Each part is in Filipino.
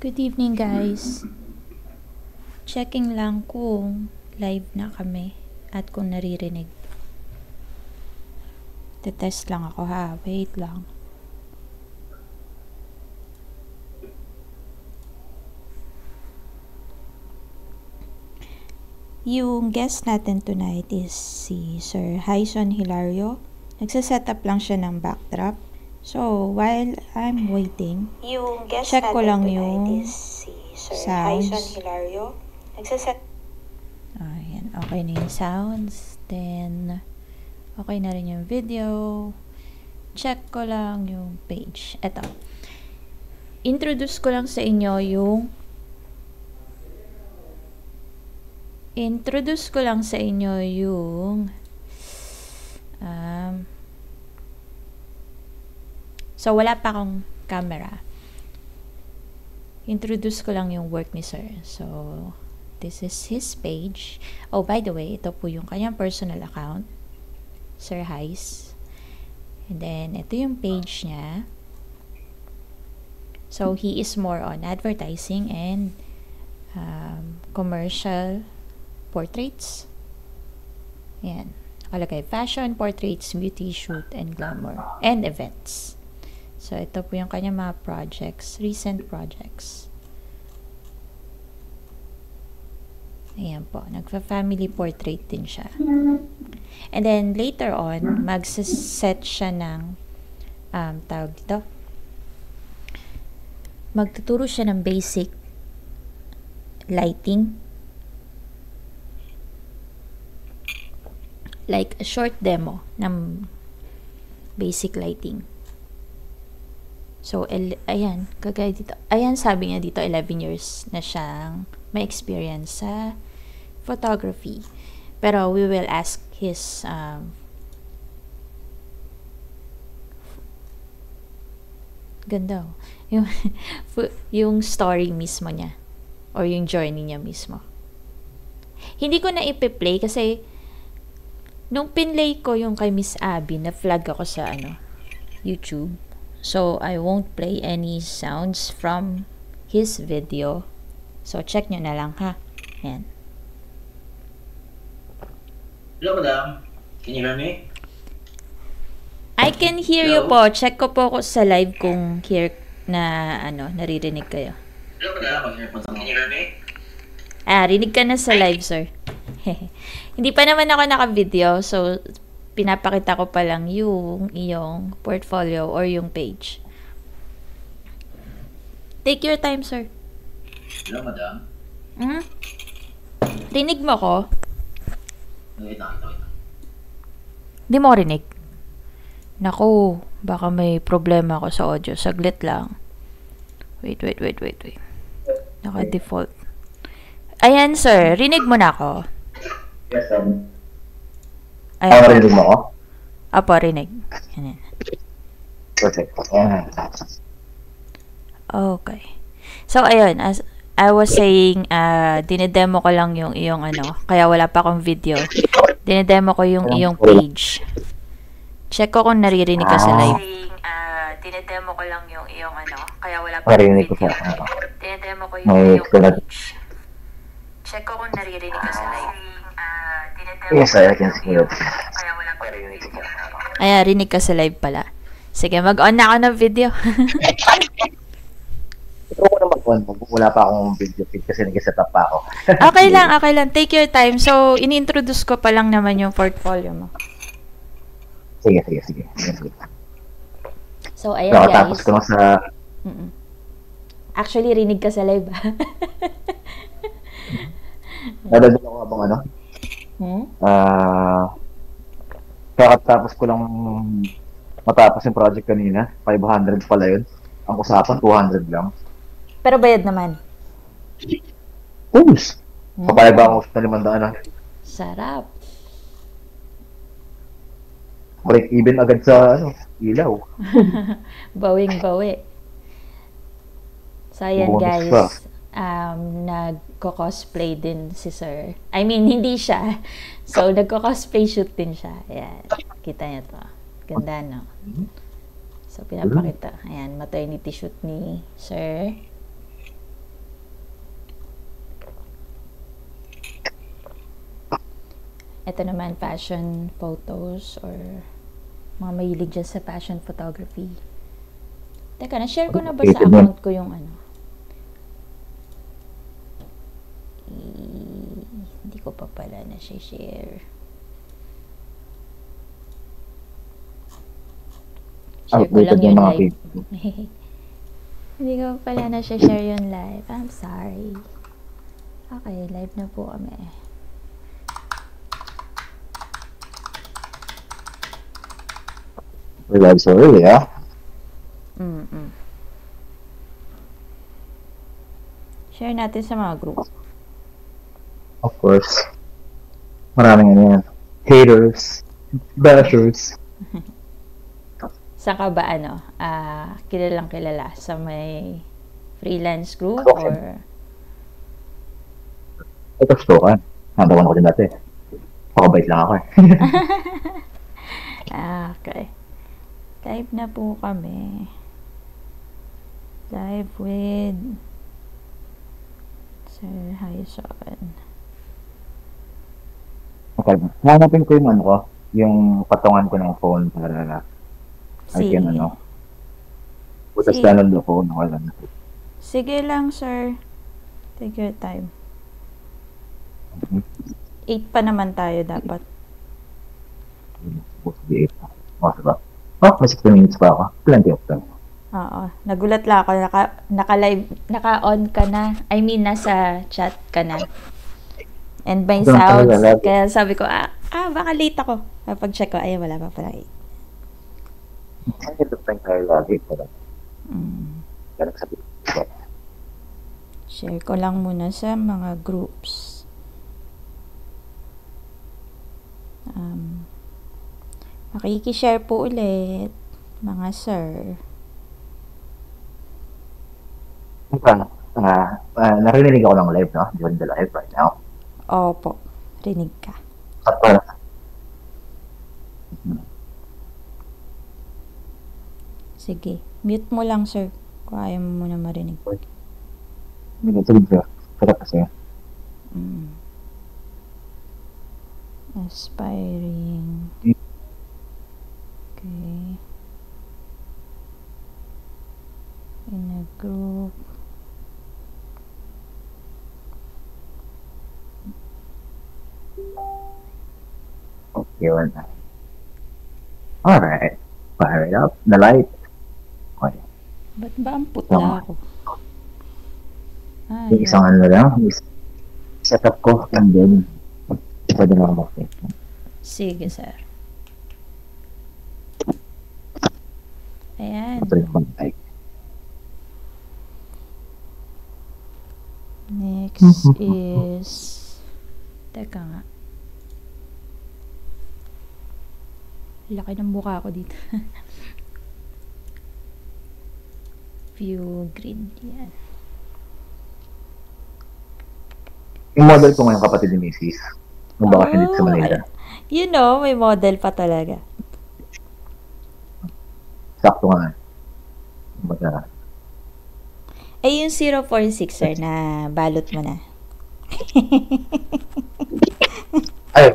Good evening, guys. Checking lang kung live na kami at kung naririnig. Tetest lang ako ha. Wait lang. Yung guest natin tonight is si Sir Hyson Hilario. Nagsasetup lang siya ng backdrop. So, while I'm waiting, check ko lang yung sounds. Ayan, okay na yung sounds. Then, okay na rin yung video. Check ko lang yung page. Eto. Introduce ko lang sa inyo yung so wala pa akong camera. Introduce ko lang yung work ni Sir. So this is his page. Oh, by the way, ito po yung kanyang personal account, Sir Hys. And then ito yung page niya. So he is more on advertising and commercial portraits. Ayan. Nakalagay fashion, portraits, beauty, shoot, and glamour, and events. So, ito po yung kanyang mga projects, recent projects. Ayan po. Nagfa-family portrait din siya. And then, later on, mag-set siya ng tawag dito. Magtuturo siya ng basic lighting. Like a short demo ng basic lighting. So, ayan, kagaya dito. Ayan, sabi niya dito, 11 years na siyang may experience sa photography. Pero, we will ask his ganda. Yung story mismo niya. Or yung journey niya mismo. Hindi ko na ipi-play kasi nung pinlay ko yung kay Miss Abby, na-flag ako sa YouTube. So, I won't play any sounds from his video. So, check nyo na lang ha. Ayan. Hello, madam. Can you hear me? I can hear you po. Check ko po sa live kung naririnig kayo. Hello, madam. Can you hear me? Rinig ka na sa live, sir. Hindi pa naman ako naka-video, so pinapakita ko pa lang yung iyong portfolio or yung page. Take your time, sir. Hello, madam. Rinig mo ko? Ito. Hindi mo rinig? Naku, baka may problema ako sa audio. Saglit lang. Wait. Naka-default. Ayan, sir. Rinig mo na ako. Yes, Ayan. rinig mo ako? Apo, rinig. Ayan. Perfect. Okay. So, ayun. As I was saying, dinedemo ko lang yung iyong kaya wala pa akong video. Dinedemo ko yung iyong page. Check ko kung naririnig ka sa live. Dinedemo ko lang yung iyong kaya wala pa akong video. Dinedemo ko yung iyong page. Check ko kung naririnig ka sa live. Yes, I can see it. Kaya wala pa akong video. Ayan, rinig ka sa live pala. Sige, mag-on na ako ng video. Ito ko na mag-on. Wala pa akong video feed kasi nag-set up pa ako. Okay lang. Take your time. So, ini-introduce ko pa lang naman yung portfolio mo. Sige. So, ayan guys. Tapos ko na sa... Actually, rinig ka sa live. Nadagdag ako abang kakatapos ko lang matapos yung project kanina. 500 pala yun. Ang usapan, 200 lang. Pero bayad naman. Oops! Papayag ba ako sa 500 Sarap. Break even agad sa ilaw. Bawing-bawi. So, ayan Bonus guys. Nagko-cosplay din si Sir. I mean, hindi siya. So, nagko-cosplay shoot din siya. Ayan. Kita niyo to. Ganda, no? So, pinapakita. Ayan, maternity shoot ni Sir. Ito naman, fashion photos or mga mahilig dyan sa fashion photography. Teka, na-share ko na ba sa account ko yung ano? Hindi ko pa pala na-share. Share ko lang yung live. Hindi ko pala na-share yung live. I'm sorry. Okay, live na po kami. We're live so early, ah. Share natin sa mga group. Of course. Maraming ano yan. Haters. Bashers. Saan ka ba kilalang kilala? Sa may freelance group Okay. or... Ito, stokan. Nandawan ako din dati. Pakabait lang ako eh. Okay. Live na po kami. Live with Sir Hyson. Okay. Hanapin ko yung ano ko. Yung patungan ko ng phone para I can butas Sige. na lang the phone. Wala na. Sige lang, sir. Take your time. 8 pa naman tayo dapat. Supposed to be 8. Diba? Oh, may 60 minutes pa ako. Plenty of time. Oo. Nagulat lang ako. Naka-live, naka-on ka na. I mean, nasa chat ka na. And by Doon sounds, talaga lagi. kaya sabi ko, baka late ako. Pag-check ko, ay, wala pa pala 8. Ito pa tayo lagi. Ganun sabi ko. Share ko lang muna sa mga groups. Makikishare po ulit, mga sir. Narinig ako ng live, no? During the live right now. Opo, rinig ka. At para Sige, mute mo lang, sir, kung ayaw mo muna marinig. minutulog siya. Sarap kasi. Aspiring. Okay. In a group. Okay, wala. Alright. Fire it up. The light. Okay. Ba't ba ang putla ako? Yung isang ano lang. Setup ko. And then, pwede na ako mag-take. Sige, sir. Ayan. Ito yung bantay. Next is... Teka nga. Laki ng mukha ko dito. View grid. Yan. Yung model ko ngayon kapatid ni Mrs. Nung baka hindi sa Manila. You know, may model pa talaga. Sakto nga. Baga, Ay, yung 046, sir, na balot mo na. ay,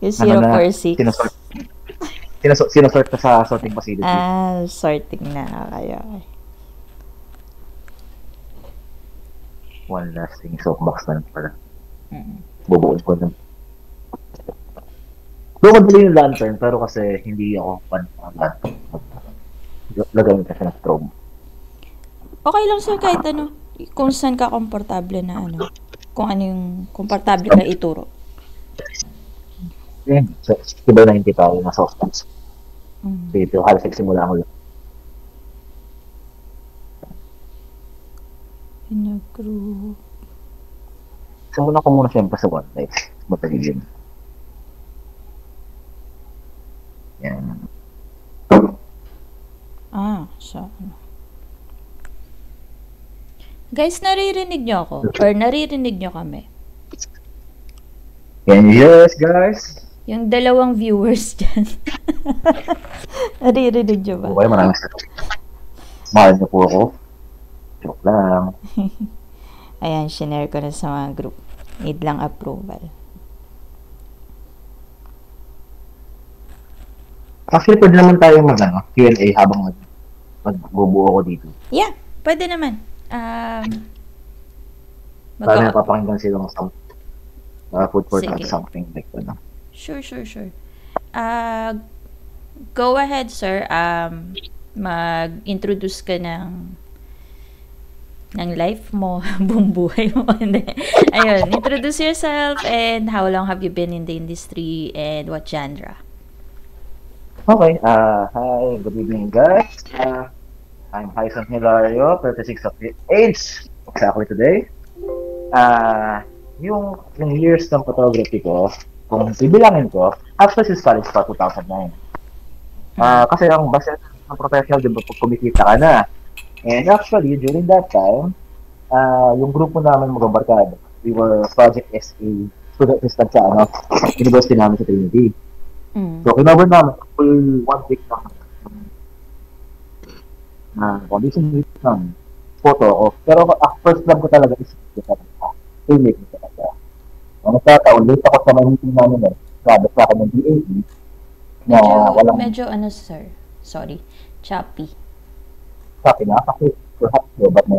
Yung ano na, 046. sinasort ka sa sorting facility. Sorting na. Okay. One last thing, soapbox na lang para bubuon ko ng doon ko dali yung lantern, pero kasi hindi ako fan ng lantern. Lagay kasi ng strobe. Okay lang, sir, kahit ano. Kung saan ka komportable na ano. Kung ano yung komportable ka ituro. Yeah, so 60/90 tayo na softbox. Dito, halos nagsimula ako lang. In a group. Simula ko muna siyempre sa one life. Mataligin. Yan. So ano. Guys, naririnig nyo ako? Or naririnig nyo kami? Can you hear us, guys? Yung dalawang viewers dyan. Naririnig nyo ba? Okay, maraming salamat. Mahal niyo po ako. Joke lang. Ayan, shinare ko na sa mga group. Need lang approval. Actually, pwede naman tayo Q&A habang magbubuo ko dito. Yeah, pwede naman. Para napapakinggan silang food court at Sige. something like that. Sure. Go ahead, sir. Mag-introduce ka ng life mo, buong buhay mo. Ayun, introduce yourself and how long have you been in the industry and what genre? Okay, hi, good evening guys. I'm Hyson Hilario, 36 of age, exactly today. Yung years ng photography ko, kung bibilangin ko, actually since college pa, 2009. Kasi ang base ng professional, di ba, pag kumikita ka na. And actually, during that time, yung grupo namin mga barkada, we were Project SA, student assistant sa university namin sa Trinity. So, kinabar namin full 1 week condition week ng photo ko. Pero first love ko talaga is filmmaking talaga. Nagkataon, late ako sa mga meeting namin sabi sa akin ng DAE na walang... Medyo sir? Sorry. Choppy. Choppy na? Kasi perhaps ba't may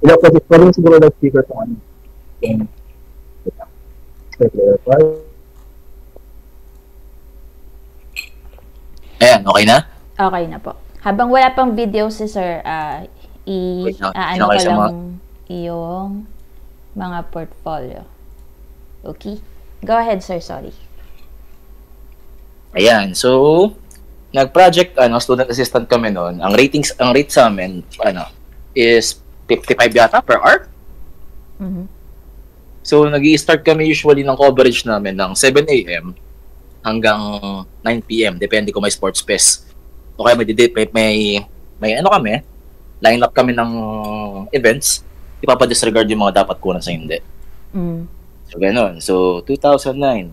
ilang kasi pwede siguro ng speaker sa Ayan, okay na? Okay na po. Habang wala pang video si sir, ko lang yung mga portfolio. Okay? Go ahead, sir. Sorry. Ayan, so nag-project student assistant kami noon. Ang rate sa amin is 55 yata per hour. So nag-i-start kami usually ng coverage namin ng 7 AM hanggang 9 PM, depende kung may sports fest. Okay, may kami, line up kami ng events, ipapadisregard yung mga dapat kunan sa hindi. So ganoon. So 2009,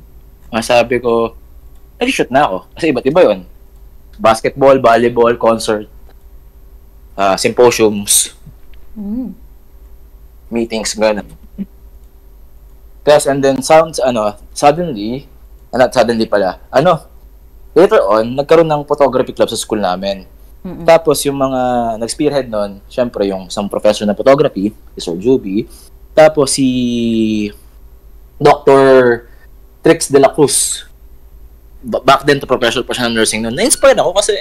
sabi ko, shoot na ako. Kasi iba't iba yun. Basketball, volleyball, concert, symposiums, meetings, gano'n. Tapos, and then, suddenly, not suddenly pala, later on, nagkaroon ng photography club sa school namin. Tapos, yung mga nag-spearhead nun, syempre, yung isang professor na photography, si Sir Juby, tapos si Dr. Trix de la Cruz, back then to professional nursing noon, na-inspired ako kasi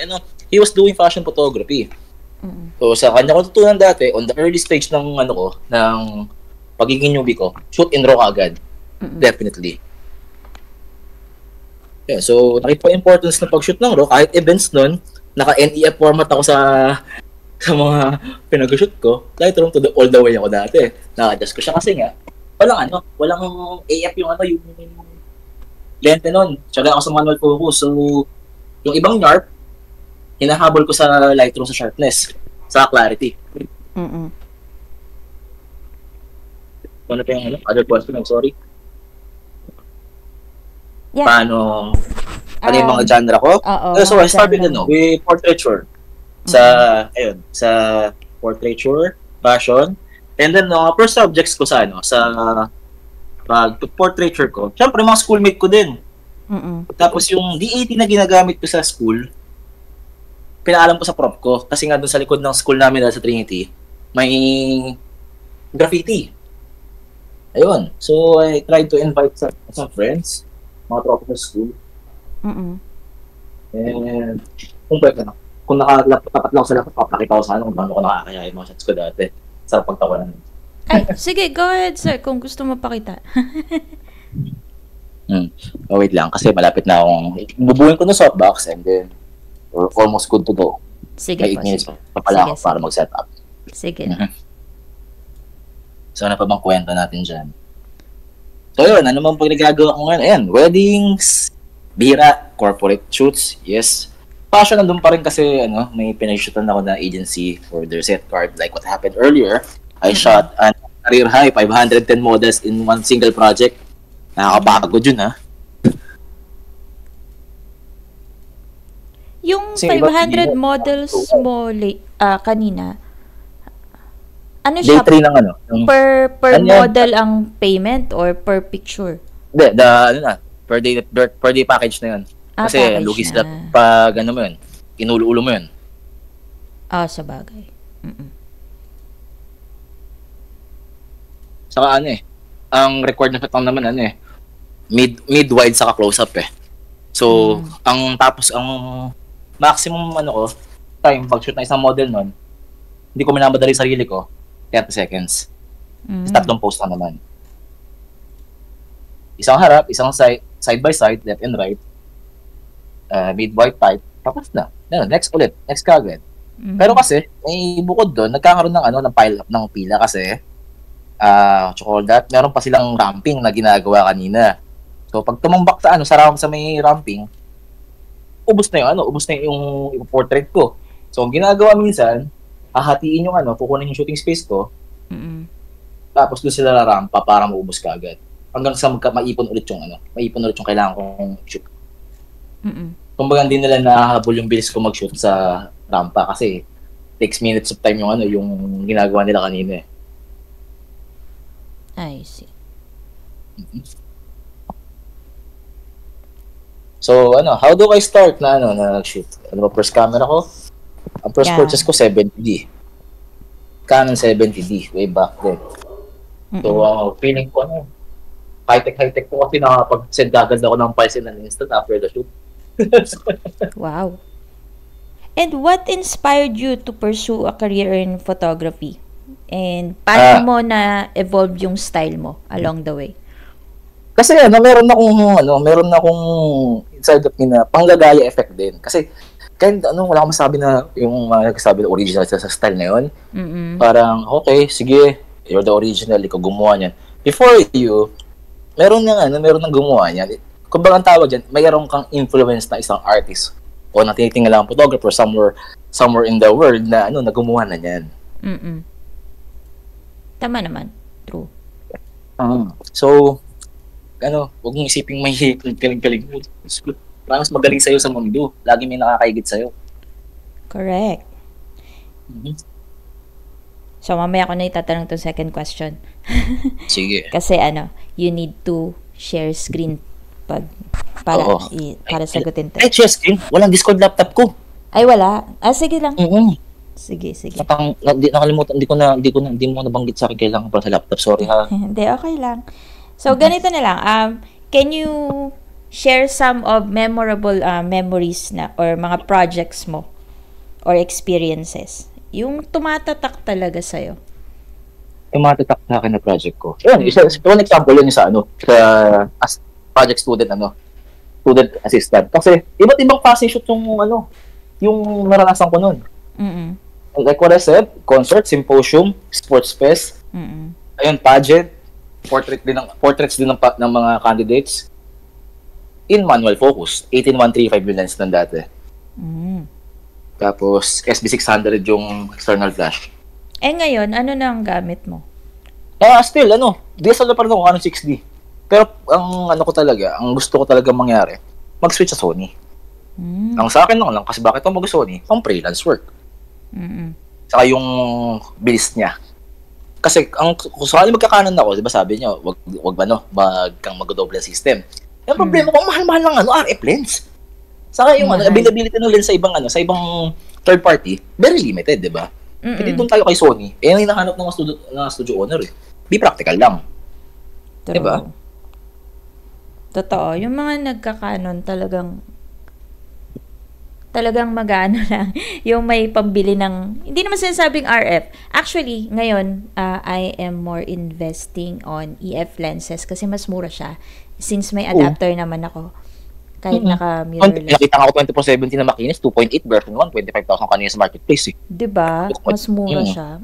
he was doing fashion photography. So sa kanya ko tutunan dati, on the early stage ng ng pagiging newbie ko, shoot in raw agad. Definitely. Yeah, so nakita ko importance ng pag-shoot ng raw, kahit events noon, naka-NEF format ako sa mga pinag-shoot ko, Lightroom to all the way ako dati. Naka-adjust ko siya kasi nga, walang AF yung lente nun. Tsaka ako sa manual focus. So, yung ibang YARP, hinahabol ko sa Lightroom sa sharpness, sa clarity. Ano pa yung other question? I'm sorry. Yeah. Paano yung mga genre ko? So, I started with portraiture. Sa portraiture, fashion, and then first subjects ko sa portraiture ko, syempre mga schoolmate ko din. Tapos yung D80 na ginagamit ko sa school, pinaalam ko sa prof ko kasi nga doon sa likod ng school namin sa Trinity may graffiti. Ayun. So I tried to invite some friends, mga tropa sa school. And kung nakatapat lang sila, papakita ko sa kung paano ko nakakaya yung mga shots ko dati sa pagtawanan. Ay, sige, go ahead, sir, kung gusto mo pakita. Wait lang, kasi malapit na akong bubuhin ko ng softbox and then we're almost good to go. Sige may po. 8 minutes pa pala ako para mag-set up. Sige. So, ano pa bang kwento natin dyan? So, yun, ano man pag nagagawa ko ngayon? Ayan, weddings, bihira, corporate shoots, yes. Fashion, nandun pa rin kasi, may pinag-shootan ako na agency for their set card. Like what happened earlier, I shot an career high, 510 models in one single project. Nakakapagod yun, ha? Yung 500 models mo kanina, ano siya? Day 3 lang Per model ang payment or per picture? Hindi, per day package na yun. Kasi package lugi na. sila pag ano mo yun, inulo-ulo mo yun. Sa bagay. Mm-mm. Saka ano ang required na shot lang naman mid-wide saka close-up So, ang maximum time pag-shoot na isang model nun, hindi ko minamadali sarili ko, 30 seconds. Tatlong post na naman. Isang harap, isang side by side, left and right, mid-wide tight, tapos na. Next ulit, next kagad. Pero kasi, may bukod doon, nagkakaroon ng pile-up ng pila kasi, that, meron pa silang ramping na ginagawa kanina. So, pag tumambak sa may ramping, ubos na yung portrait ko. So, ang ginagawa minsan, hahatiin yung kukunin yung shooting space ko, tapos doon sila rampa para maubos ka agad. Hanggang sa maipon ulit yung kailangan kong shoot. Kumbaga hindi nila nahahabol yung bilis ko mag-shoot sa rampa kasi takes minutes of time yung ginagawa nila kanina I see. So, how do I start na shoot? First camera ko? Ang first purchase ko, 70D. Canon 70D, way back then. So, feeling ko, high-tech po kasi nakapag-send agad ako ng files in an instant after the shoot. Wow. And what inspired you to pursue a career in photography? And paano mo na-evolve yung style mo along the way? Kasi meron akong inside of me na panggagaya effect din. Kasi kahit wala akong masabi na yung nagsasabi na original sa style na yun. Parang, okay, sige, you're the original, ikaw gumawa niyan. Before you, meron nang gumawa niyan. Kumbaga ang tawag dyan, mayroon kang influence na isang artist o na tinitingala ang photographer somewhere in the world na na gumawa na niyan. Tama naman. True. So, huwag mong isiping may galing-galing mo. Parang mas magaling sa'yo sa mundo. Lagi may nakakaigit sa'yo. Correct. So, mamaya ko na itatanong itong second question. Sige. Kasi you need to share screen para sagutin to. Share screen? Walang Discord laptop ko. Ay, wala. Sige lang. Sige. Nakalimutan, hindi mo nabanggit sa akin kailangan para sa laptop. Sorry ha. Hindi, okay lang. So, ganito na lang. Can you share some of memorable memories or mga projects mo or experiences? Yung tumatatak talaga sa'yo. Tumatatak sa akin na project ko. Yun, one example yun sa as project student, student assistant. Kasi, iba't ibang klase shoot yung naranasan ko nun. Like what I said, concert, symposium, sports fest, ayun, pageant, portraits din ng mga candidates in manual focus. 18135 yung lens nun dati. Tapos, SB600 yung external flash. Ngayon, ano na ang gamit mo? Still, DSLR pa rin ako, Canon 6D. Pero, ang gusto ko talaga mangyari, mag-switch sa Sony. Ang sa akin lang, kasi bakit ako mag-Sony? Pang freelance work. Saka yung bilis niya. Kasi kung sakali magkakanan ako, 'di ba sabi niyo, wag kang mag-double system. Yung problema ko, mahal-mahal ng RF lens. Saka yung availability ng lens sa ibang third party, very limited, 'di ba? Hindi doon tayo kay Sony. Yung hinahanap ng studio owner Be practical lang. 'Di ba? Totoo, yung mga nagkakanon talagang mag-ano lang, yung may pambili ng, hindi naman sinasabing RF. Actually, ngayon, I am more investing on EF lenses kasi mas mura siya. Since may adapter naman ako, kahit naka-mirrorless. Nakita ko 2470 na makinis, 2.8 version 1, 25,000 kanina sa marketplace. Diba? Mas mura siya.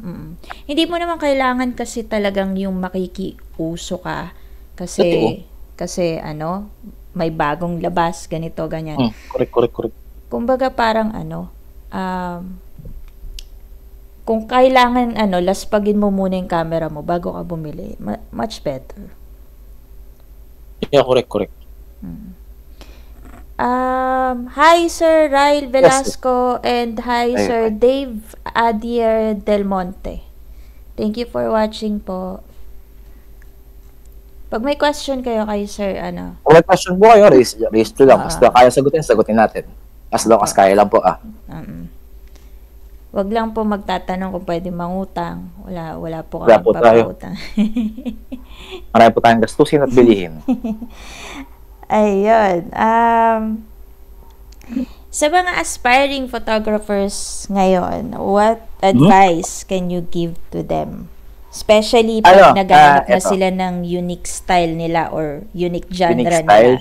Hindi mo naman kailangan kasi talagang yung makikiuso ka. Kasi may bagong labas, ganito, ganyan. Correct. Kumbaga parang kung kailangan laspagin mo muna yung camera mo bago ka bumili, much better. Yeah, correct. Hi Sir Ryle Velasco and hi Sir Dave Adier Del Monte. Thank you for watching po. Pag may question kayo kay Sir, Kung may question po kayo, raise to lang. Basta kaya sagutin natin. As long as kaya lang po, Wag lang po magtatanong kung pwede mangutang. Wala po Wala kami po tayo. papautang. Marami po tayong gastusin at bilihin. Ayun. Sa mga aspiring photographers ngayon, what advice can you give to them? Especially pag naghahanap na sila ng unique style nila or unique genre nila.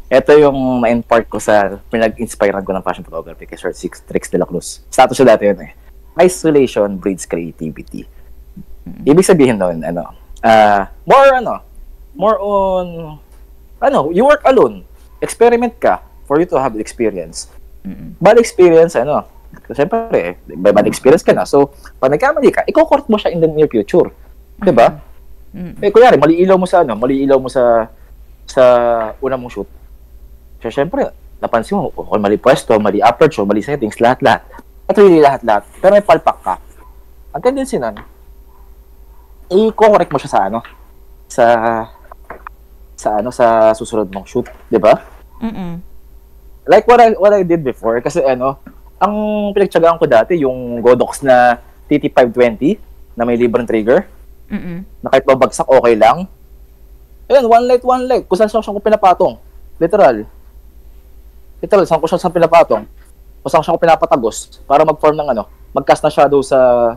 Ito yung main part ko sa pinag-inspirean ko ng fashion photography kay Sir Trix de la Cruz. Status siya dati yun eh. Isolation breeds creativity. Ibig sabihin nun, more on, you work alone. Experiment ka for you to have experience. Bad experience, siyempre, may bad experience ka na. So, pag nagkamali ka, i-correct mo siya in the near future. Diba? Kunyari, mali ilaw mo sa una mong shoot. So, syempre, napansin mo, okay, mali pwesto, mali aperture, mali settings, lahat-lahat. At really lahat-lahat. Pero may palpak ka. Ang tendency nun, i-correct mo siya sa susunod mong shoot, di ba? Like what I did before, kasi ang pinagtsagaan ko dati, yung Godox na TT520, na may libreng trigger, na kahit babagsak, okay lang. Ayun, one light, kung saan ko pinapatong. Literal, saan ko siya pinapatong. O saan ko pinapatagos para mag-form ng mag-cast na shadow sa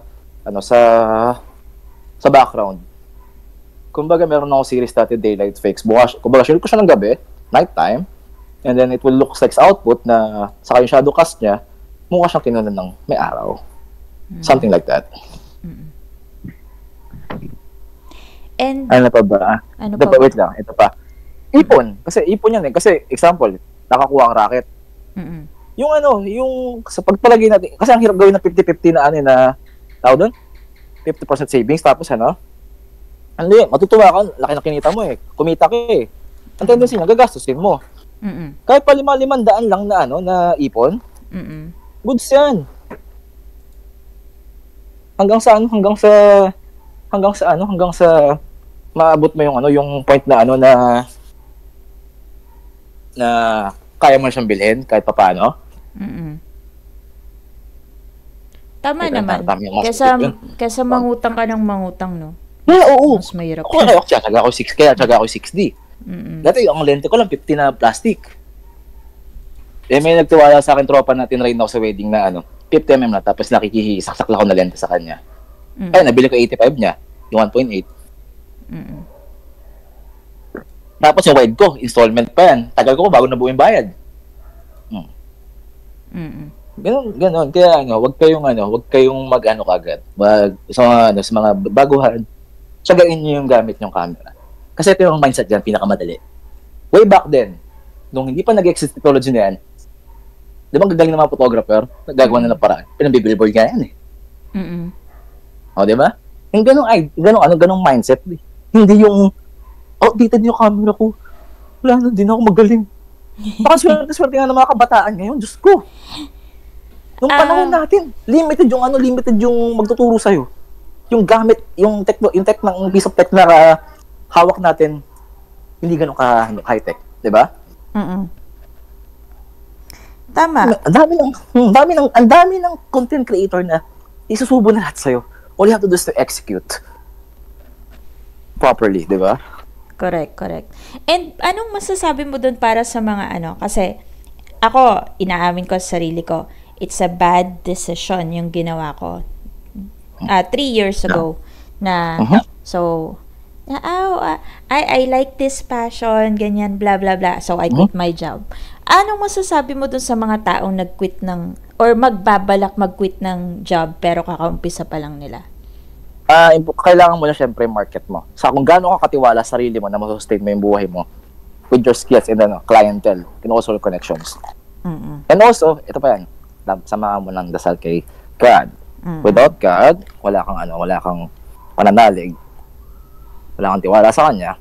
background. Kumbaga, meron ako series dati, daylight fakes. Kumbaga, shoot ko siya ng gabi, nighttime, and then it will look like sa output na saka yung shadow cast niya, mukha siyang kinunan ng may araw. Something like that. And ano pa ba? Wait lang, ito pa. Ipon. Kasi ipon yan eh. Kasi, example, nakakuha ang racket. Yung sa pagpalagay natin, kasi ang hirap gawin ng 50-50 na tawag doon? 50% savings, tapos matutuwa ka, laki na kinita mo eh. Kumita ka eh. Ang tendency na, gagastusin mo. Kahit pa 500 lang na ipon, goods yan. Hanggang sa maabot mo yung point na kaya mo siyang bilhin kahit papaano. Tama naman. Kesa mangutang ka ng mangutang, no? Oo. Mas mahirap. Kaya tsaga ako 6D. Dati, ang lente ko lang 50 na plastic. May nagtiwala sa akin tropa natin right now sa wedding na 50mm na, tapos nakikisaksak lang ako na lente sa kanya. Ay, nabili ko 85 niya, yung 1.8. Tapos yung wide ko, installment pa yan. Tagal ko bago nabuo yung bayad. Ganon. Kaya wag kayong mag-ano kagad. Sa mga baguhan, tsagain niyo yung gamit yung camera. Kasi ito yung mindset dyan, pinakamadali. Way back then, nung hindi pa nag-exist technology na yan, di ba gagaling ng mga photographer, nagagawa na ng paraan, pinambibillboard nga yan eh. O, di ba? Yung ganong mindset. Hindi yung, outdated yung camera ko. Wala na, hindi na ako magaling. Baka swerte nga ng mga kabataan ngayon, Diyos ko. Nung panahon natin, limited yung magtuturo sa'yo. Yung gamit, yung piece of tech na hawak natin, hindi ganun ka-high-tech. Diba? Tama. Ang dami ng content creator na isusubo na lahat sa'yo. All you have to do is to execute properly, diba? Correct. And anong masasabi mo dun para sa mga kasi ako, inaamin ko sa sarili ko, it's a bad decision yung ginawa ko 3 years ago na so I like this passion, ganyan, blah blah blah, so I quit my job. Anong masasabi mo dun sa mga taong nag-quit or magbabalak mag-quit ng job pero kakaumpisa pa lang nila? Kailangan mo na syempre market mo. Sa kung gaano ka katiwala sa sarili mo na ma-sustain mo yung buhay mo with your skills and clientele and also your connections. And also, ito pa yan, samahan mo ng dasal kay God. Without God, wala kang pananalig, wala kang tiwala sa Kanya,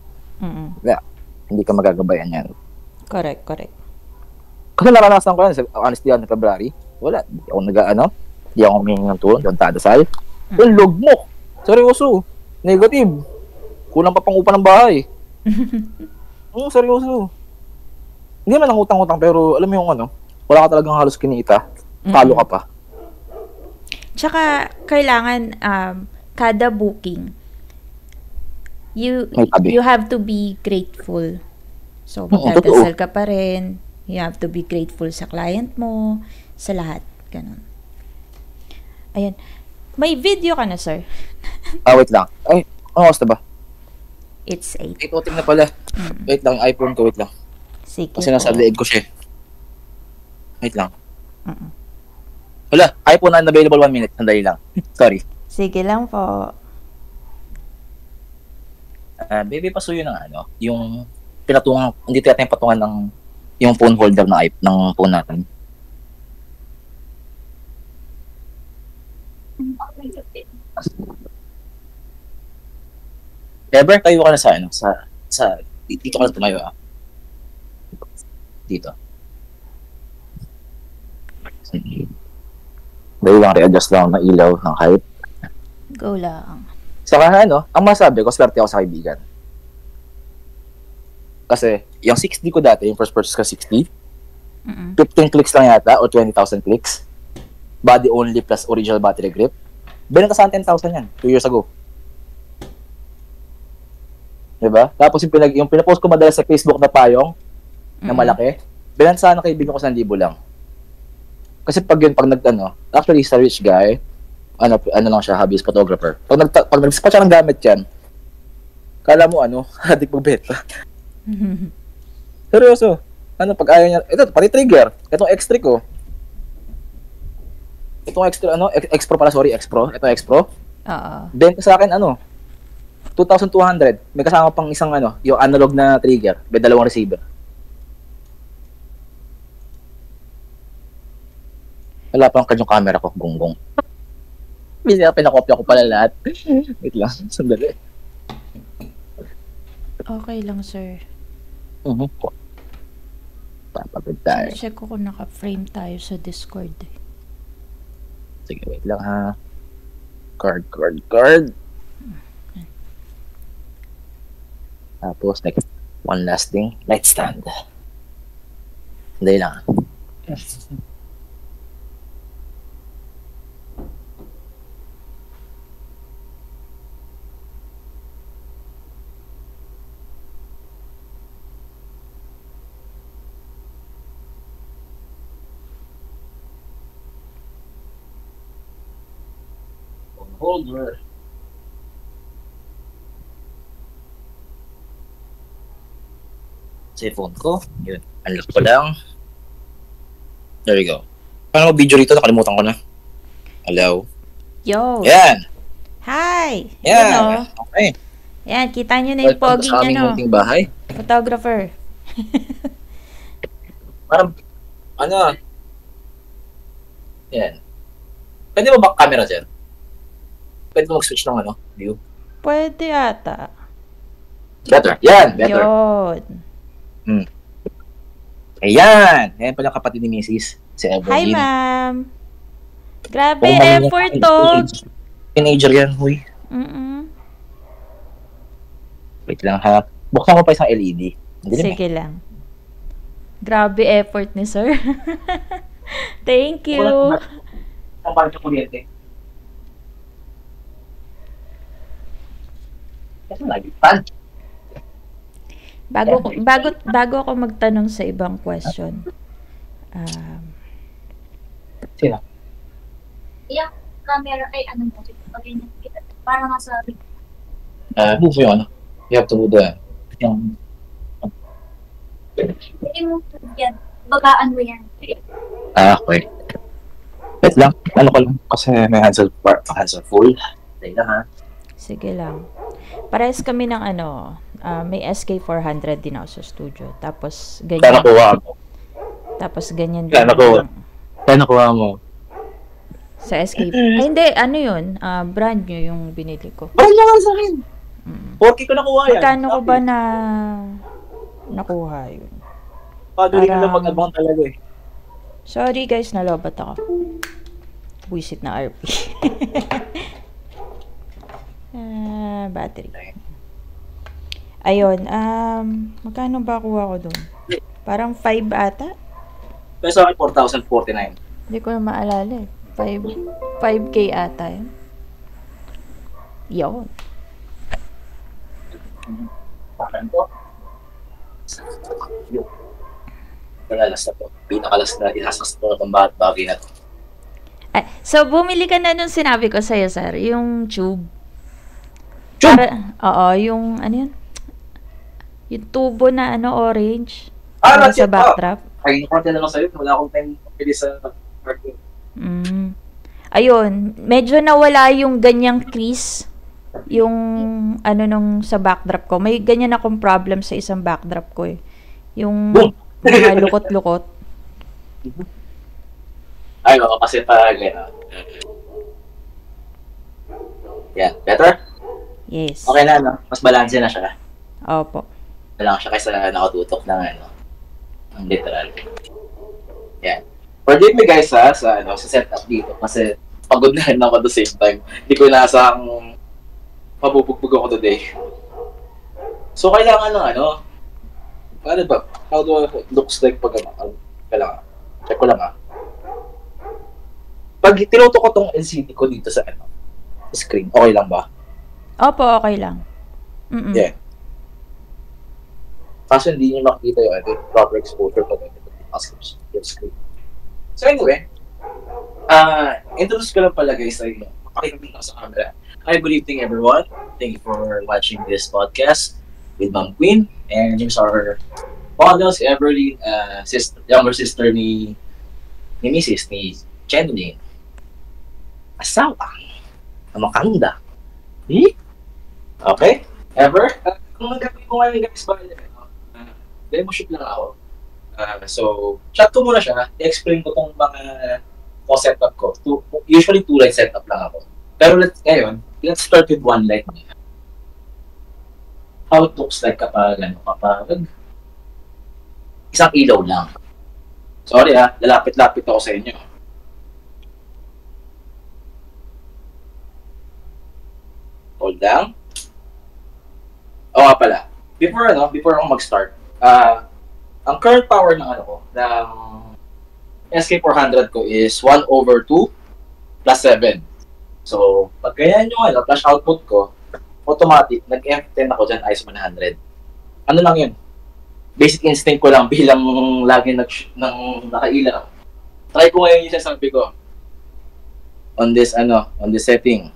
hindi ka magagabayan yan. Correct. Kasi naranasan ko yan, honestly, sa February, wala, hindi ako humingi ng tulong, doon tadasal. Well, log mo. Seryoso. Negative. Kulang pa pang upa ng bahay. Oo, seryoso. Hindi man ang utang-utang, pero alam mo yung ano, wala ka talagang halos kinita. Talo ka pa. Tsaka, kailangan, kada booking, May tabi. you have to be grateful. So, Oo, magdadasal ka pa rin. You have to be grateful sa client mo, sa lahat. Ganun. Ayan. May video ka na, sir. Wait lang. Ay, ano oras na ba? It's 8. 8:00 na pala. Wait lang, iPhone ko, wait lang. Sige Kasi nasa po. leeg ko siya. Wait lang. Mm-mm. Wala, iPhone na unavailable 1 minute. Sandali lang. Sorry. Sige lang po. Baby, pasuyo ng ano, yung pinatungan, hindi natin patungan ng yung phone holder na ng phone natin. Ever, tayo ka na sa ano, dito ka na tumayo Dito. Dahil lang re-adjust lang ng ilaw, ng height. Go lang. Saka ano, ang masabi ko, swerte ako sa kaibigan. Kasi, yung 60 ko dati, yung first purchase ko 60, 15 clicks lang yata, o 20,000 clicks. Body only plus original battery grip. Binenta sa 10,000 yan, 2 years ago. Diba? Tapos yung pinapost ko madalas sa Facebook na payong, na malaki, binenta sa kaibigan ko 1,000 lang. Kasi pag actually sa rich guy, ano lang siya, hobbyist photographer. Pag nag-spot siya ng gamit yan, kala mo adik magbenta. Seryoso. Pag ayaw niya, ito, pati trigger. Itong X3 ko. Itong X-Pro pala, sorry, X-Pro. Itong X-Pro. Oo. Benta sa akin, 2,200. May kasama pang isang, yung analog na trigger. May 2 receiver. Wala pa ang kanyang camera ko, gonggong. Pinakopya ko pala lahat. Wait lang, sandali. Okay lang, sir. Papagod tayo. Check ko kung naka-frame tayo sa Discord. Sige, wait lang ha. Card. Tapos, next, one last thing. Light stand. Sandali lang ha. Holder. Sa phone ko. Yun. Unlock ko lang. There we go. Paano mag-video rito? Nakalimutan ko na. Hello. Yo! Yan! Hi! Yan! Okay. Yan, kita nyo na yung pogi sa niya, aming no? munting bahay. Photographer. Parang, yan. Pwede ba back camera dyan? Pwede mo mag-switch ng view? Pwede ata. Better. Yan, better. Yun. Ayan! Ayan pala kapatid ni Mrs. Si Hi, Evelyn. ma'am. Grabe, Oo, ma'am, effort to. Teenager yan, huy. Wait lang ha. Buksan ko pa isang LED. Sige lang. Grabe effort ni sir. Thank you. Ang balik sa kuryente. Kasi lagi pan. Bago ako magtanong sa ibang question. Sino? Yung camera ay mo pag kita. Para nga sa Move yun. You have to do yung hindi mo yan. Bagaan mo yan. okay. Wait lang. Ko lang. Kasi may hansel full. Dahil lang ha. Sige lang. Parehas kami ng may SK400 din ako sa studio. Tapos ganyan. Kaya nakuha mo. Tapos ganyan din. Kaya nakuha mo. Sa SK. Ay, hindi. Ano yun? Brand new yung binili ko. Brand new nga sa akin. 4K ko nakuha yan. Magkano ko ba na nakuha yun? Pagaling ka lang mag-abang talaga eh. Sorry guys, nalobat ako. Buisit na RP. Battery. Ayun, magkano ba kuha ko doon? Parang 5 ata? Pero sa akin, 4,049. Hindi ko na maalala eh. 5K ata yun. Yun. Pakan ko. Yung pinalas na to. Pinakalas na ihasas to ng bagay na to. So, bumili ka na nung sinabi ko sa'yo, sir. Yung tube. Tube? Oo, yung, ano yun? Yung tubo na, orange. That's sa it. backdrop. Ay, nakonti na lang sa'yo. Wala akong time pili sa parking. Ayun, medyo nawala yung ganyang crease. Yung, nung sa backdrop ko. May ganyan akong problem sa isang backdrop ko eh. Yung mga lukot-lukot. Ay, kasi pa gano'n. Yan, better? Yes. Okay na, no? Mas balanse na siya. Opo. Lang siya kaysa nakatutok ng ang literal. Yan. Forgive me guys sa setup dito kasi pagod na rin ako at the same time. Hindi ko inaasahang mabubugbog ako today. So kailangan ng paano ba? How do it looks like pag kailangan. Check ko lang Pag tinutok ko tong LCD ko dito sa screen, okay lang ba? Opo, okay lang. Yeah. Kaso hindi nyo makikita yung proper exposure pag yung screen. So anyway, introduce ko lang pala guys sa inyo. Pakikita ko sa camera. Hi, good evening everyone. Thank you for watching this podcast with Ma'am Queen. And here's our model, si Everly, younger sister ni Mrs. ni Chenlyn. Asawa. Makanda. Okay? Ever? Kung nagagawin ko ngayon guys, demo shoot lang ako. So, chat ko muna siya. I-explain ko tong mga setup ko. Usually 2 light setup lang ako. Pero let's start with 1 light. How it looks like kapag isang ilaw lang. Sorry lalapit-lapit ako sa inyo. Hold down. Pala. Before ako mag-start, ang current power ng ng SK400 ko is 1/2 plus 7. So, pag ganyan yung flash output ko, automatic, nag-F10 ako dyan, ISO 100. Ano lang yun? Basic instinct ko lang bilang lagi nakailaw. Try ko ngayon yung sasabi ko. On this setting.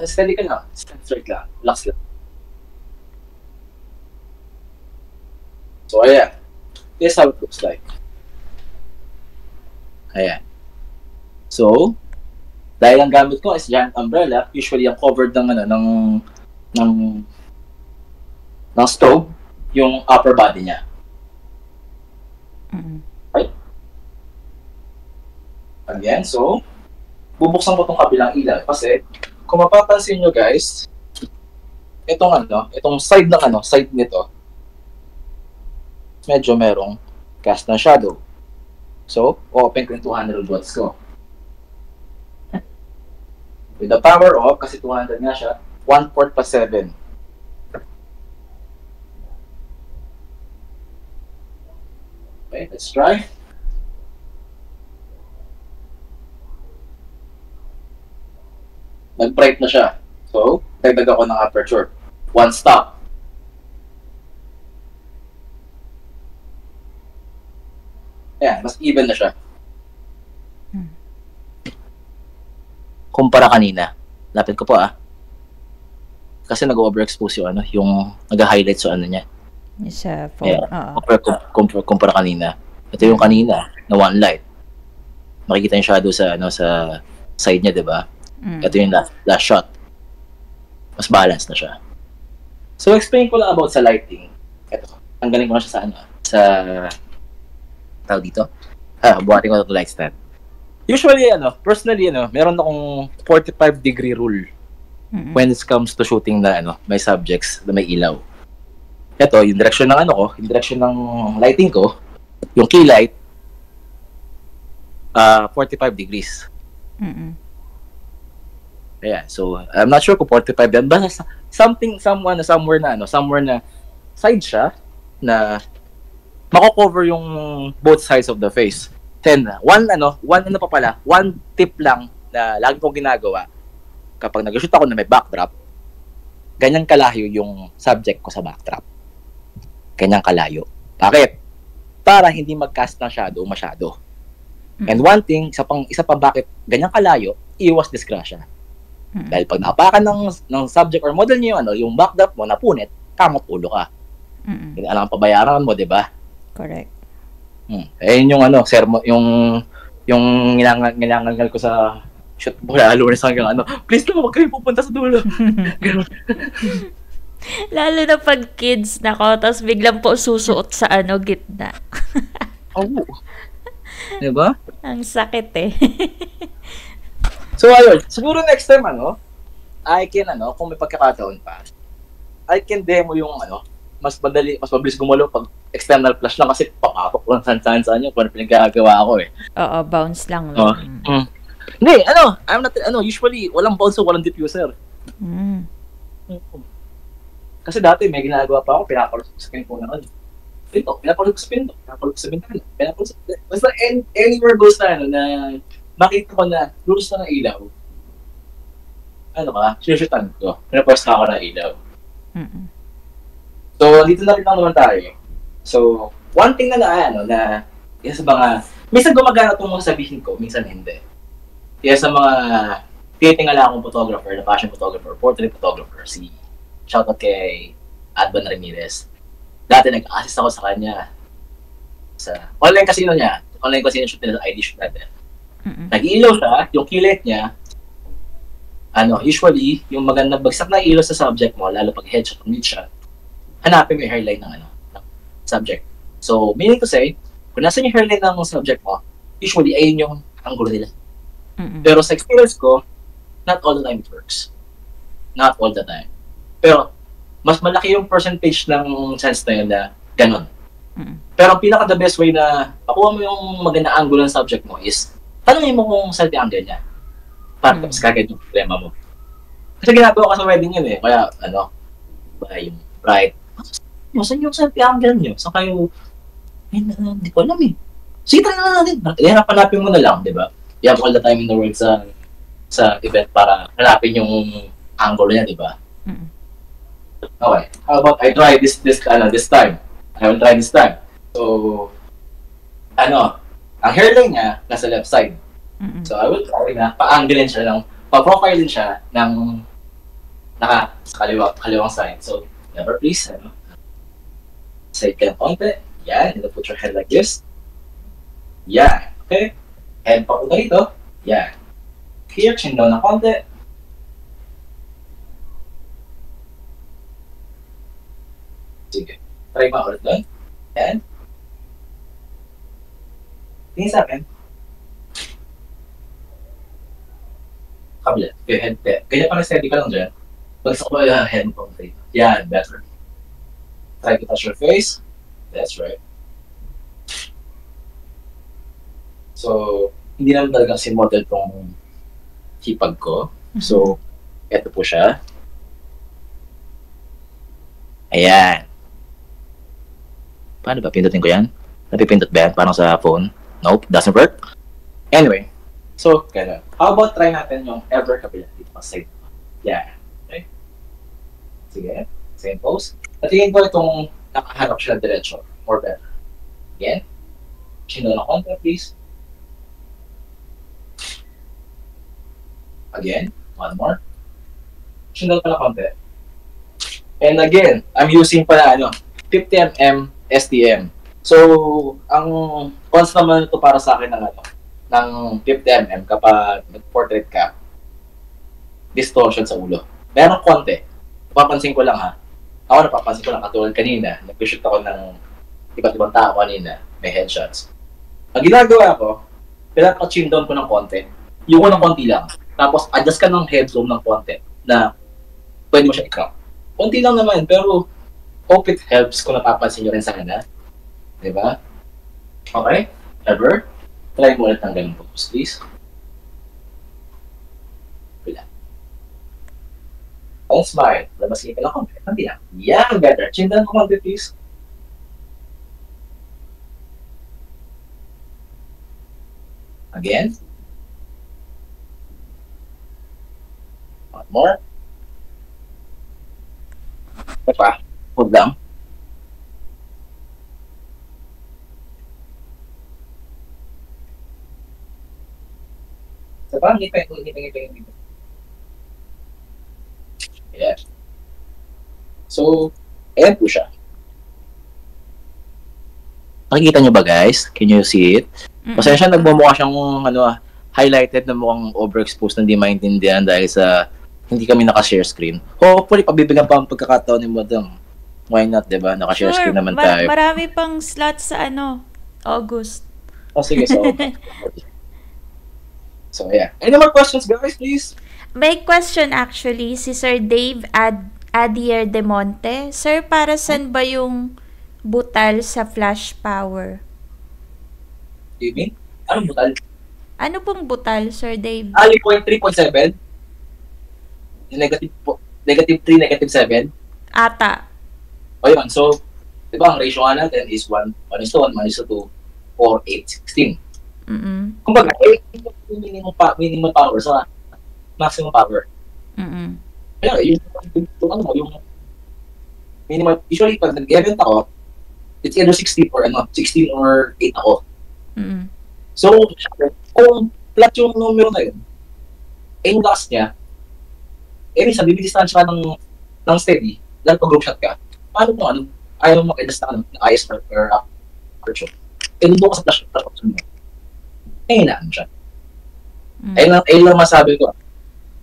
Steady ka lang. Straight lang. Relax lang. So, ayan. This is how it looks like. Ayan. So, dahil ang gamit ko is giant umbrella, usually ang covered ng stove, yung upper body niya. Right? Again, so, bubuksan ko tong kabilang ilaw kasi kung mapapansin nyo guys, itong side side nito, medyo merong cast na shadow. So, open ko yung 200 watts ko. With the power off, kasi 200 nga siya, 1 port pa 7. Okay, let's try. Nag-bright na siya. So, dagdag ako ng aperture. 1 stop. Ayan, mas even na siya. Kumpara kanina. Lapit ko po Kasi nag-overexpose yung nag-highlight sa niya. Sa phone. Kumpara kanina. Ito yung kanina, na 1 light. Makikita yung shadow sa side niya, 'di ba? Ito yung last shot. Mas balance na siya. So, explain ko lang about sa lighting. Ito, tanggalin ko na siya sa tawag dito. Buhatin ko na ito light stand. Usually, personally, meron akong 45-degree rule when it comes to shooting na, may subjects na may ilaw. Ito, yung direction ng yung direction ng lighting ko, yung key light, 45 degrees. Ayan. So, I'm not sure kung 45 yan. Basta somewhere na side siya na mako-cover yung both sides of the face. Then, one tip lang na lagi kong ginagawa kapag nag-shoot ako na may backdrop, ganyan kalayo yung subject ko sa backdrop. Ganyan kalayo. Bakit? Para hindi mag-cast ng shadow masyado. And one thing, isa pa bakit ganyan kalayo, iwas disgrasya. Dahil pag napakan ng subject or model niyo yung backdrop mo napunit, kamot ulo ka. Hindi alam pabayaran mo, 'di ba? Correct. Ayun yung yung nilangal ko sa shoot mula Lunes hanggang please lang, wag kayo pupunta sa dulo. Lalo na pag kids nako, tapos biglang po susuot sa gitna. Oo. Diba? Ang sakit eh. So ayun, siguro next time I can kung may pagkakataon pa, I can demo yung mas mabilis gumalaw pag external flash lang kasi papapok lang saan yung kung ano pinagagawa ako eh. Oo, bounce lang. Hindi, I'm not, usually, walang bounce o walang diffuser. Kasi dati may ginagawa pa ako, pinapalot sa spin ko na pinapalot sa spin, pinapalot sa bintana, basta anywhere goes na makita ko na lulus na ng ilaw. Sinusutan ko, pinaposta ako ng ilaw. So, dito na rin lang naman tayo. So, one thing na isa sa mga, minsan gumagana itong mga sabihin ko, minsan hindi. Kaya sa mga titingala akong photographer, na fashion photographer, portrait photographer, shoutout kay Advan Ramirez. Dati nag-assist ako sa kanya. Sa online casino shoot nila sa ID shoot natin. Nag-ilaw siya, yung kilit niya, usually, yung magandang bagsak na ilaw sa subject mo, lalo pag headshot o mid-shot, hanapin mo yung hairline ng subject. So, meaning to say, kung nasa yung hairline ng subject mo, usually, ayun yung angulo nila. Pero sa experience ko, not all the time it works. Not all the time. Pero, mas malaki yung percentage ng chance na yun na ganun. Pero ang pinaka-the best way na makuha mo yung magandang angulo ng subject mo is, tanongin mo kung saan yung angle niya. Para tapos kagad yung problema mo. Kasi ginagawa ka sa wedding yun eh. Kaya, ba yung bride, saan yung selfie angle nyo? Saan kayo, hindi ko alam eh. Sige, tayo na natin. Hanapin mo na lang, di ba? You have all the time in the world sa event para hanapin yung angle niya, di ba? Okay. How about I try this time? I will try this time. So, ang hairline niya nasa left side. So, I will try na pa-anglein siya pa-profile din siya ng sa kaliwang side. So, never please, side ka ng konti. Yan, put your head like this. Yan, okay. Head pa po dito. Yan. Here, chin down ng konti. Sige. Try pa ulit doon. Yan. Tingin sa akin. Kabila. Okay, head. Ganyan pa na steady ka lang dyan. Bagsak ko yung head mo. Yan, better. Try to touch your face. That's right. So, hindi naman talaga si model tong hipag ko. So, eto po siya. Ayan. Paano ba? Pindutin ko yan? Napipindot ba yan? Parang sa phone? Nope, doesn't work. Anyway. So, kaya. How about try natin yung ever kabila dito pa side? Yeah. Okay. Sige. Same pose. At tingin ko itong nakaharap siya diretso. More better. Again. Chin down na konti, please. Again. One more. Chin down pala konti. And again, I'm using pala 50mm STM. So, ang cons naman ito para sa akin ng 50mm kapag nag-portrait ka, distortion sa ulo. Meron konti. Napapansin ko lang Ako napapansin ko lang katulad kanina, nag-shoot ako ng iba't ibang tao kanina, may headshots. Ang ginagawa ko, pinaka-chin down ko ng konti. Yung ko ng konti lang. Tapos, adjust ka ng head zoom ng konti na pwede mo siya i-crop. Konti lang naman, pero hope it helps kung napapansin nyo rin sana. Diba? Okay? Ever? Try mo ulit ng ganun pose, please. Wala. And smile. Labas kayo lang konti. Hindi lang. Yeah, better. Chin down konti, please. Again. One more. Ito pa. Hold down. Ito pa. Ngipin. Yeah. So, ayan po siya. Nakikita nyo ba guys? Can you see it? Pasensya, nagmumukha siyang highlighted na mukhang overexposed na hindi maintindihan dahil sa hindi kami naka-share screen. Hopefully, pabibigyan pa ang pagkakataon ni Madam. Why not, diba? Naka-share screen naman tayo. Marami pang slots sa August. Oh, sige. So, yeah. Any more questions, guys, please? May question actually, si Sir Dave Adier de Monte. Sir, para saan ba yung butal sa flash power? You mean? Anong butal? Ano pong butal, Sir Dave? Yung 3.7? Yung negative 3, negative 7? Ata. O yun, so, di ba, ang ratio nga natin is 1 is to 1 is to 2, 4, 8, 16. Kumbaga, 8 yung minimum power sa maximum power. Kaya, yung minimum, usually, pag nag-event ako, it's either 16 or 8 ako. So, kung flat yung numero na yun, yung last niya, minsan, bibidistansya ka ng steady, dahil pag group shot ka, paano kung ayaw mo mag-adjust na IS or aperture. Doon ka sa flash option mo. Hinaan siya. Ayun lang masabi ko.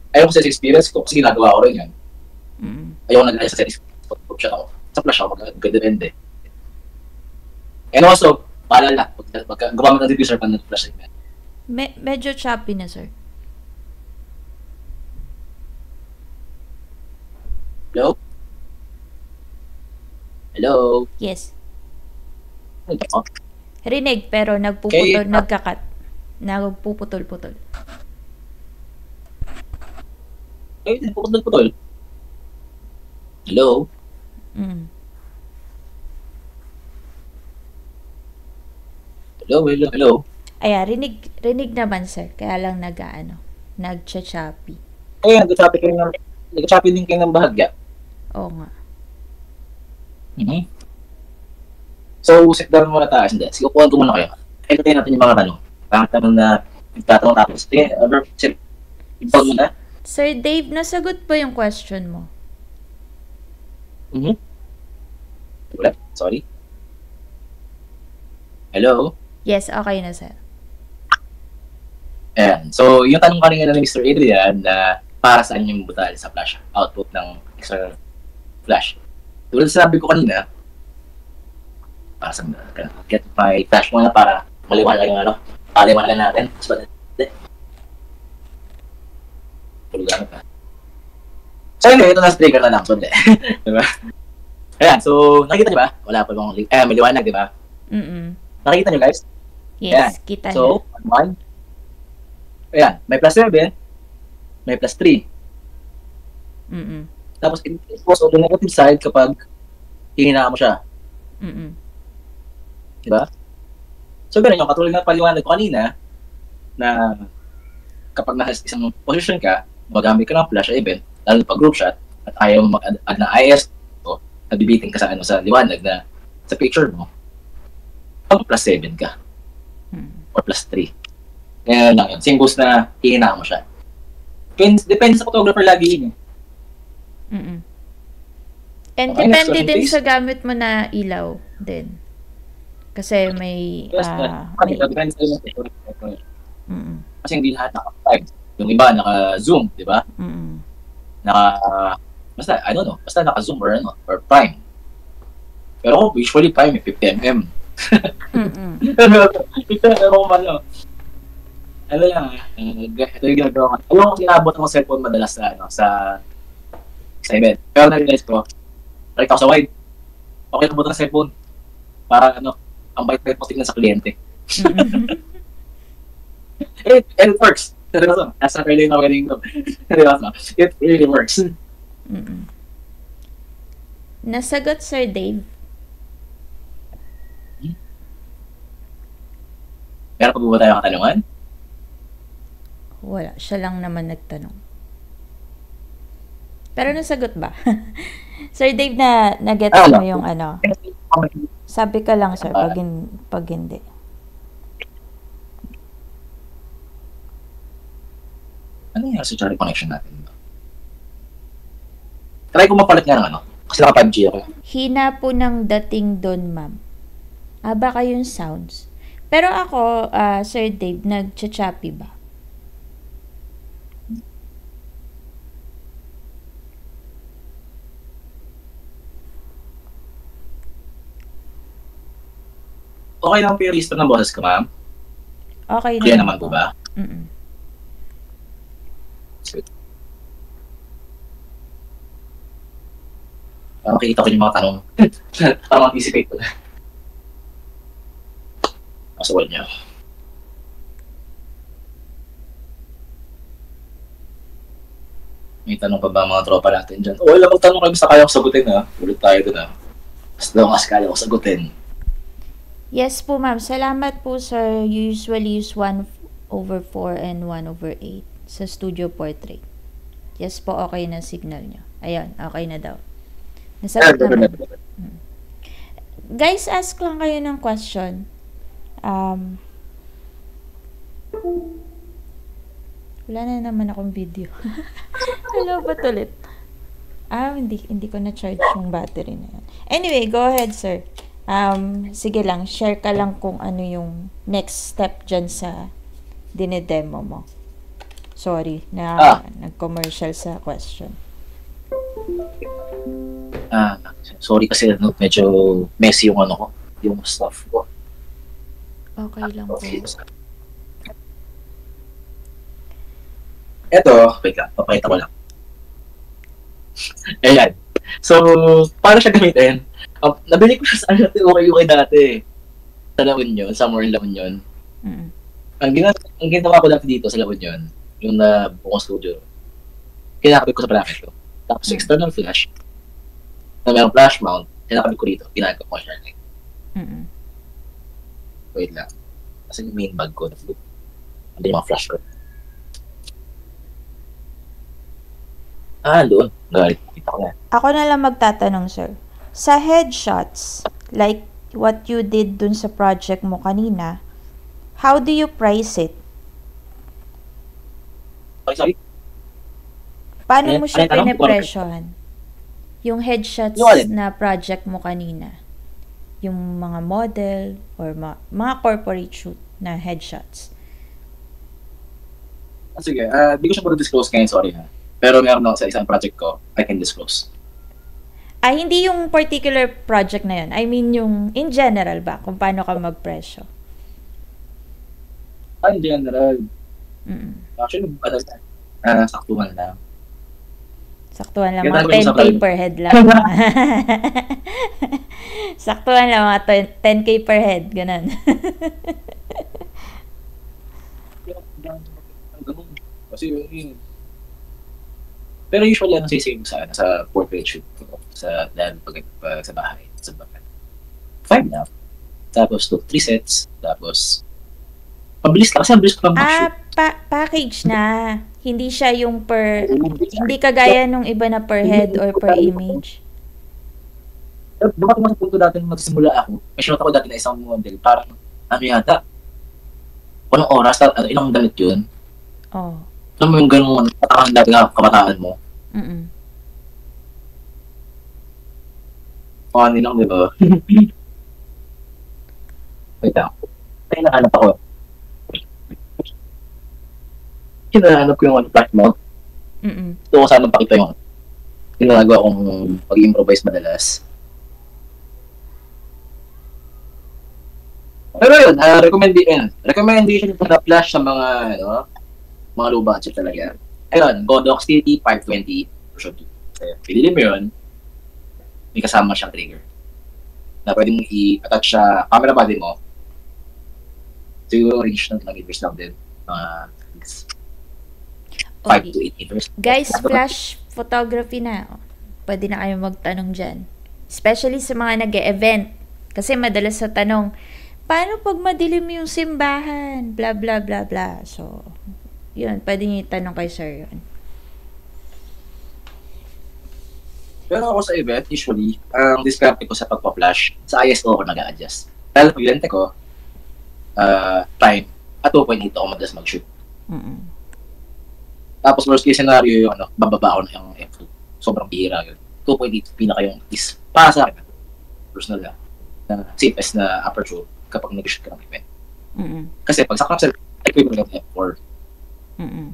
Ayaw ko sa experience ko, kasi ginagawa ko rin yan. Ayaw ko nag-ayos sa settings pag group shot ako. Sa flash ako, mag-depende. And also, paalala, pag gumamit ng diffuser pa ng flash segment. Medyo choppy na, sir. Hello? Hello? Yes. Hello? Rinig, pero nagpuputol, nagkakat. Nagpuputol-putol. Nagpuputol-putol. Hello? Hello? Ayan, rinig naman, sir. Kaya lang nag-choppy. Ayun, nag-choppy din kayo ng bahagya. Oo nga. So, sit down muna tayo. Sige, upuan ko muna kayo. Entertain natin yung mga tanong. Tanong na nagtatanong tapos. Sige, upuan muna. Sir Dave, nasagot po yung question mo? Ulit, sorry. Hello? Yes, okay na, sir. Ayan. So, yung tanong kanina ni Mr. Adrian na para saan yung butal sa flash output ng external flash. Tulad sabi ko kanina, para sa get my flash muna para maliwanag yung paliwanag natin. So, tulugan pa. So, anyway, ito na trigger na lang. So, diba? Ayan. So, nakikita niyo ba? Wala pa bang may liwanag, diba? Nakikita niyo, guys? Yes, ayan. Kita niyo. So, 1. Ayan. May plus 7. May plus 3. Tapos, it goes on the negative side kapag hihinaan mo siya. Diba? So, ganun yung katulad ng paliwanag ko kanina na kapag nasa isang position ka, magamit ka ng flash event, lalo pag group shot, at ayaw mag-add na IS o nabibitin ka sa liwanag na sa picture mo, plus 7 ka. Or plus 3. Ngayon lang yun. Symbols na hihinaan mo siya. Depende sa photographer lagi yun. And okay, depende din sa gamit mo na ilaw din. Kasi may... Depende sa photographer. Kasi hindi lahat naka-prime. Yung iba naka-zoom, di ba? Basta, I don't know. Basta naka-zoom or prime. Pero ako, usually prime, 50mm. Ano lang, ito yung ginagawa ko. Ayaw ko kinabot ng cellphone madalas sa event. Pero na-realize ko, nakita ko sa wide. Okay na ng cellphone. Para ang bait-bait mo tingnan sa kliyente. And it works. Nasa early na wedding ko. It really works. Mm-mm. Nasagot, Sir Dave? Meron pa ba tayong katanungan? Wala. Siya lang naman nagtanong. Pero nasagot ba? Sir Dave, na-gets mo yung ano? Sabi ka lang, sir, pag hindi. Ano yung sa charge connection natin? Try ko mapalit nga ng ano. Kasi naka 5G ako. Hina po ng dating doon, ma'am. Baka yung sounds. Pero ako, Sir Dave, nag-chappy ba? Okay lang po yung register ng boses ko, ma'am. Okay Kaya naman po ba? Mm-mm. Makikita ko yung mga tanong. Para anticipate ko na. Nasa wall niya. May tanong pa ba mga tropa natin dyan? O, wala magtanong kayo basta kaya ko sagutin ha. Ulit tayo dun ha. Basta daw mas kaya ko sagutin. Yes po, ma'am. Salamat po, sir. You usually use 1/4 and 1/8 sa studio portrait. Yes po, okay na signal nyo. Ayun, okay na daw. Nasagot naman. Guys, ask lang kayo ng question. Wala na naman akong video. Hello, ba't ulit? Hindi ko na-charge yung battery na yan. Anyway, go ahead, sir. Sige lang, share ka lang kung ano yung next step dyan sa dinedemo mo. Sorry, nag-commercial sa question. Sorry kasi medyo messy yung ano ko, yung stuff ko. Okay lang po. Eto, wait lang, papakita ko lang. Ayan. So, para siya gamitin, nabili ko siya sa okay dati. Sa La Union, somewhere in La Union. Mm-hmm. Ang ginawa ko dati dito sa La Union, yung buong studio, kinakabit ko sa bracket ko. Tapos external flash, na mayroong flash mount, kinakabit ko dito, ginagawa ko siya. Mm-hmm. Wait lang. Kasi yung main bag ko, hindi yung mga flash ko. Doon. Galit. Kita ko na. Ako na lang magtatanong, sir. Sa headshots, like what you did dun sa project mo kanina, how do you price it? Sorry? Paano mo siya pinipresyohan? Yung headshots na project mo kanina. Yung mga model or mga corporate shoot na headshots. Sige, di ko siya pwede disclose ngayon, sorry ha. Pero meron ako sa isang project ko, I can disclose. Hindi yung particular project na yun. I mean yung in general ba? Kung paano ka magpresyo. In general. Mm-mm. Actually, saktuhan lang. Saktuhan lang, mga 10K per head lang. Saktuhan lang, mga 10K per head. Ganun. Kasi pero usually ano sisave sa portrait shoot ko sa pag sa bahay sa bahay. 5 na. Tapos 3 sets, tapos mabilis lang kasi mabilis ko lang mag-shoot. Package na. Hindi siya yung hindi kagaya nung iba na per head or per image. Bakit mas punto dati nung magsisimula ako, may shot ako dati na isang model, parang yata, walang oras, ilang damit yun. Oh. Alam mo yung ganun, patakan dati nga kabataan mo. Mm-mm. Funny lang, di ba? Wait lang. Hinahanap ako. Hinahanap ko yung flash mount. Mm-mm. Gusto ko sana pakita yung ginagawa kong pag-improvise madalas. Pero yun, recommendation ito na flash sa mga, mga low budget talaga. Ayun, Godox TT520 version 2. Pinili mo yun, may kasama siyang trigger. Na pwede mong i-attach sa camera body mo. Siguro range ng meters lang din. 5 to 8 meters. Guys, photography na. Pwede na kayo magtanong dyan. Especially sa mga nag-e-event. Kasi madalas sa tanong, paano pag madilim yung simbahan? Blah, blah, blah, blah. So, yun. Pwede nyo itanong kay sir yun. Pero ako sa event, usually, ang discarte ko sa pagpa-flash, sa ISO ako nag-a-adjust. Dahil pag lente ko, time, at 2.8 ako madalas mag-shoot. Mm-mm. Tapos worst case scenario yung bababa ako ng f2. Sobrang bihira yun. 2.8 pinaka yung is para sa akin. Personal na safest na aperture kapag nag-shoot ka ng event. Mm-mm. Kasi pag sa capsule, equivalent ng f4. Mm-mm.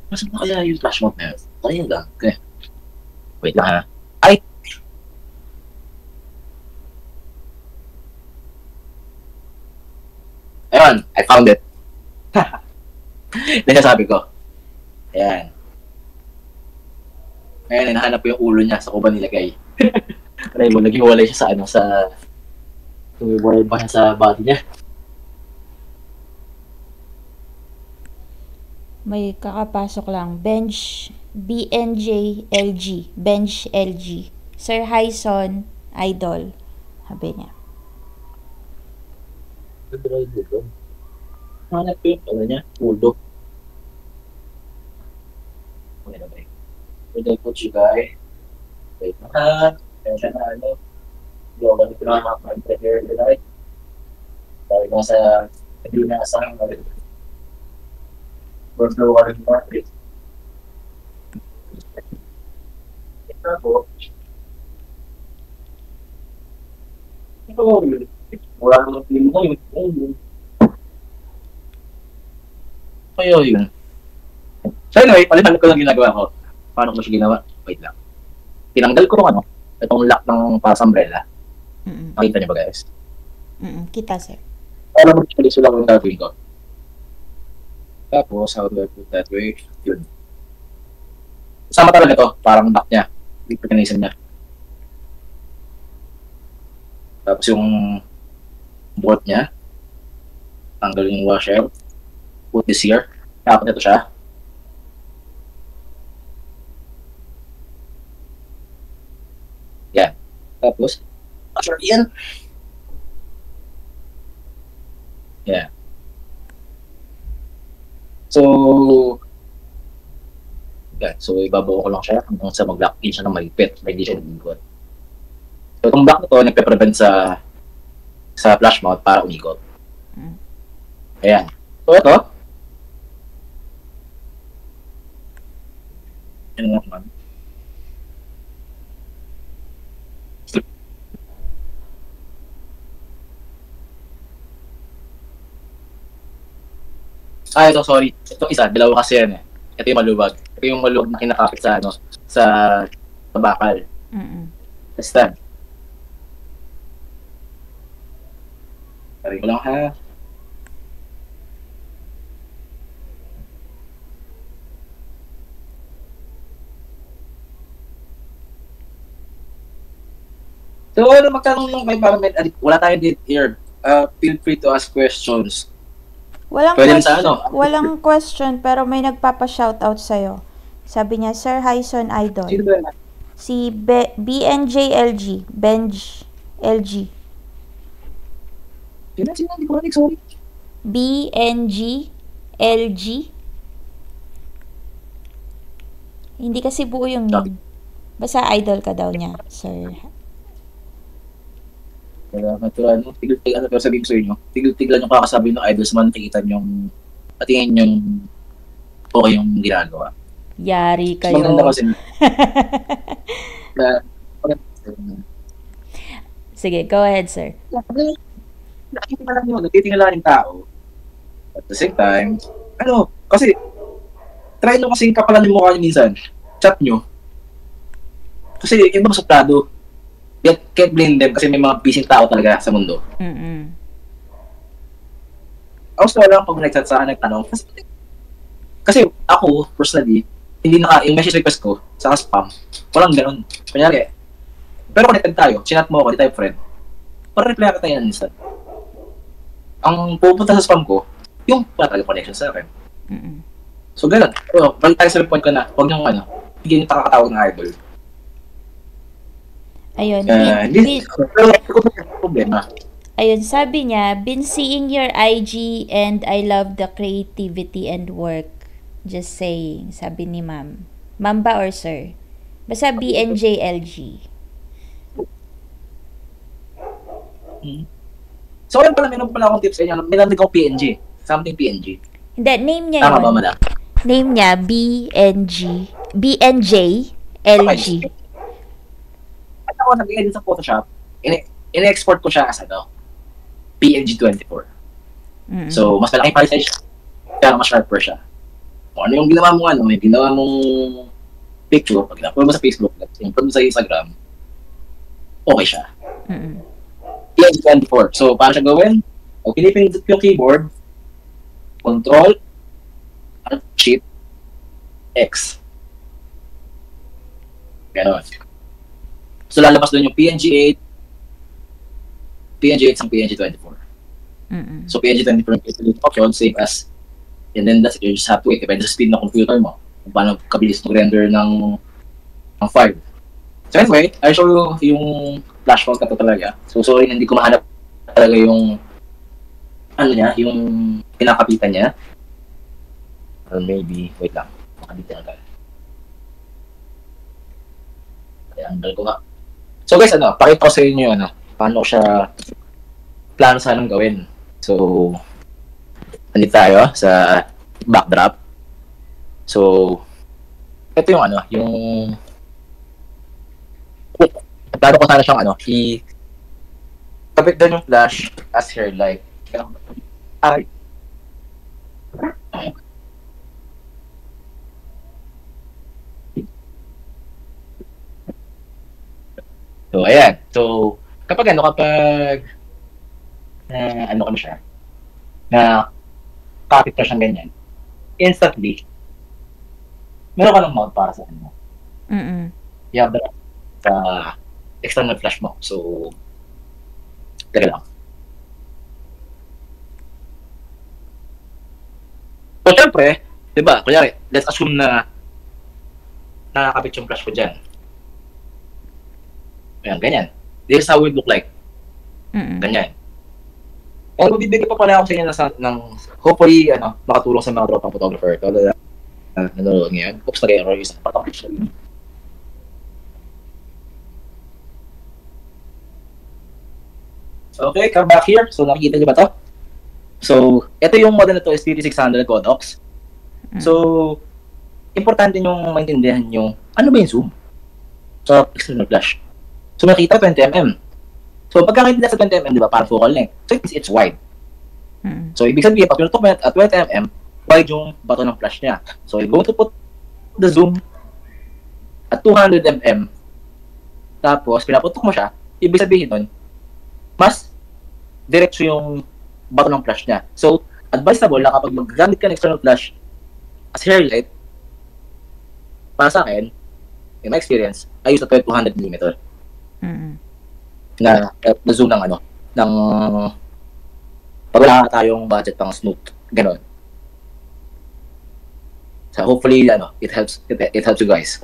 Mas na kaya yung flash mode na yun? Kaya lang. Okay. Wait lang ha. Ay! Ayun, I found it. Nasasabi ko. Ayan. Ngayon, hinahanap ko yung ulo niya sa kuba nilagay. Aray mo, naghiwalay siya sa tumiwalay ba siya sa body niya. May kakapasok lang. Bench BNJ LG. Bench LG. Sir Hyson, idol. Sabi niya. Hanap ko yung pala niya, ulo. Okay na ba eh? Pwede ko siya guy. Wait na ha. Kaya siya na ano. Global ko na mag-prepare tonight. Dahil nga sa hindi na asang workflow ka rin market. Ito po. Ito po. Wala nang film ko yun. Kaya yun. So anyway, palitan ko lang ginagawa ko. Paano ko siya ginawa? Wait lang. Tinanggal ko itong lock ng pass umbrella. Mm-mm. Nakita niyo ba guys? Mm-mm. Kita, sir. Alam mo, so lang yung gagawin ko. Tapos, how do I put that way? Yun. Sama talaga to, parang lock niya. Yung mechanism niya. Tapos yung bolt niya. Tanggal yung washer. Put this here. Tapos ito siya. Yan. Tapos, washer yan. Yan. So, yan. So, ibabaw ko lang siya hanggang sa mag-lock in siya ng malipit. Hindi siya nag-igot. So, itong block na to, nagpe-prevent sa flash mount para umigot. Ayan. So, ito. Yan naman. Ito, sorry. Itong isa, dalawa kasi yan eh. Ito yung maluwag. Ito yung maluwag na kinakapit sa, sa bakal. Sa stand. Sabi ko lang ha. So, magkaroon ng environment, wala tayo dito here. Feel free to ask questions. Walang Pwede question, sa walang question, pero may nagpapa-shoutout sa'yo. Sabi niya, Sir Hyson Idol. Sino ba yan? Si BNJ LG. Benj LG. Sino? Hindi ko marinig, sorry. BNG LG. Hindi kasi buo yung name. Basta idol ka daw niya, sir. Kaya natural, tigil-tigil, pero sabihin ko sa inyo, tigil-tigilan yung kakasabi ng idols man, nakikita yung, patingin yung okay yung ginagawa. Yari kayo. Maganda kasi na, Sige, go ahead, sir. nakikita lang yun, nagtitingala yung tao. At the same time, kasi, try nyo kasing kapalan yung mukha nyo minsan, chat nyo. Kasi yung mga suplado, can't blame them kasi may mga busy tao talaga sa mundo. Ako gusto lang pag nag-chat sa akin, nagtanong. Kasi ako, personally, hindi yung message request ko, sa spam, walang ganun. Kunyari, pero connected tayo, chinat mo ako, di tayo friend. Para reply ka tayo ng instant. Ang pupunta sa spam ko, yung talaga connection sa akin. So, ganun. Pero, balik tayo sa point ko na, huwag niyong hindi niyo nakakatawag ng idol. Ayun. Pero, ko problema. Ayun, sabi niya, been seeing your IG and I love the creativity and work. Just saying, sabi ni ma'am. Ma'am ba or sir? Basta BNJLG. So, ayun pala, meron pala akong tips sa inyo. Meron akong PNG. Something PNG. Hindi, name niya Tama yun. ba, madam? Name niya, BNJLG. At ako, nag-edit sa Photoshop, in-export ko siya as PNG24. Mm-hmm. So, mas malaking file size siya. Kaya mas sharper siya. Kung ano yung ginawa mo, may ginawa mong picture, pag na-upload mo sa Facebook, upload mo sa Instagram, okay siya. Mm-hmm. PNG24. So, para siya gawin, pinipindot yung keyboard, Control, Alt, Shift, X. Ganon. So, lalabas doon yung PNG8 ang PNG24. Mm-hmm. So, PNG24 yung option, same as, and then that's it. You just have to wait. Depende sa speed ng computer mo. Kung paano kabilis mag-render ng file. So, anyway, I show you yung flash mode ka to talaga. So, sorry, hindi ko mahanap talaga yung yung pinakapitan niya. Or maybe, wait lang. Makadito na tayo. Angle ko nga. So guys, pakita ko sa inyo paano siya plano sanang gawin. So, andito tayo sa backdrop. So, ito yung yung plano ko sana siyang kapit doon yung flash as here light. Ay. So, ayan. So, kapag siya, na kapit ka siyang ganyan, instantly, meron ka ng mount para sa ano. Mm-mm. You have the external flash mo. So, teka lang. So, syempre, diba, kunyari, let's assume na nakakapit yung flash ko dyan. Ayan, ganyan. This is how it look like. Mm-mm. Ganyan. Pero bibigyan pa pala ako sa inyo ng hopefully, makatulong sa mga tropang photographer. Ito, nanonood ngayon. Oops, nag-error yung isang patang picture. Okay, come back here. So, nakikita niyo ba to? So, ito yung model na to is TT600 Godox. So, importante yung maintindihan yung ano ba yung zoom sa external flash. So, nakita 20mm. So, pagka nakita sa 20mm, di ba, para focal length. So, it's wide. So, ibig sabihin, pag pinutok mo at 20mm, wide yung bato ng flash niya. So, you're going to put the zoom at 200mm. Tapos, pinaputok mo siya, ibig sabihin nun, mas diretso yung bato ng flash niya. So, advisable na kapag maggamit ka ng external flash as hair light, para sa akin, in my experience, I use a 200mm. Na zoom ng pag wala tayong budget pang smooth, gano'n. So hopefully, it helps you guys.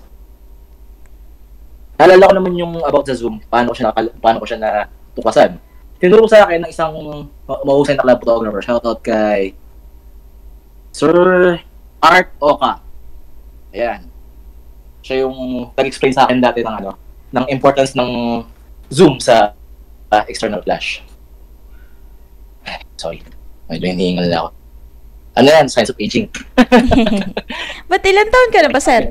Naalala ko naman yung about the zoom, paano ko siya natukasan. Tinuro sa akin ng isang mahusay na club photographer. Shoutout kay Sir Art Oka. Ayan. Siya yung nag-explain sa akin dati ng importance ng zoom sa external flash. Sorry. Medyo hinihingal na ako. Ano yan? Signs of aging. Ba't ilan taon ka na ba, sir?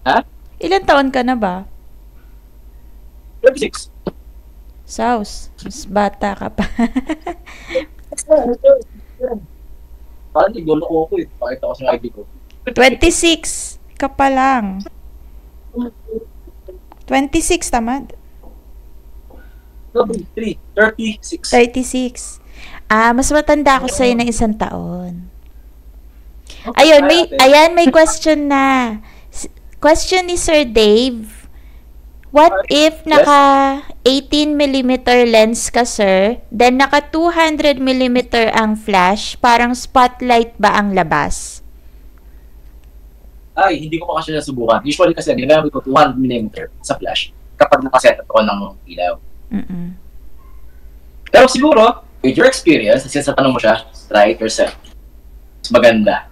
Ha? Ilan taon ka na ba? 36. Saus. Mas bata ka pa. Parang naglolo ko eh. Pakita ko sa ID ko. 26 ka pa lang. 26, tamad. 36. 36. Mas matanda ako sa'yo ng 1 taon. Ayun, may question na. Question ni Sir Dave. What if naka 18mm lens ka, sir, then naka 200mm ang flash, parang spotlight ba ang labas? Ay, hindi ko pa kasi nasubukan. Usually kasi ginagamit ko 200mm sa flash kapag nakaset up ako ng ilaw. Mm-mm. Pero siguro, with your experience, kasi sa tanong mo siya, try it yourself. Mas maganda.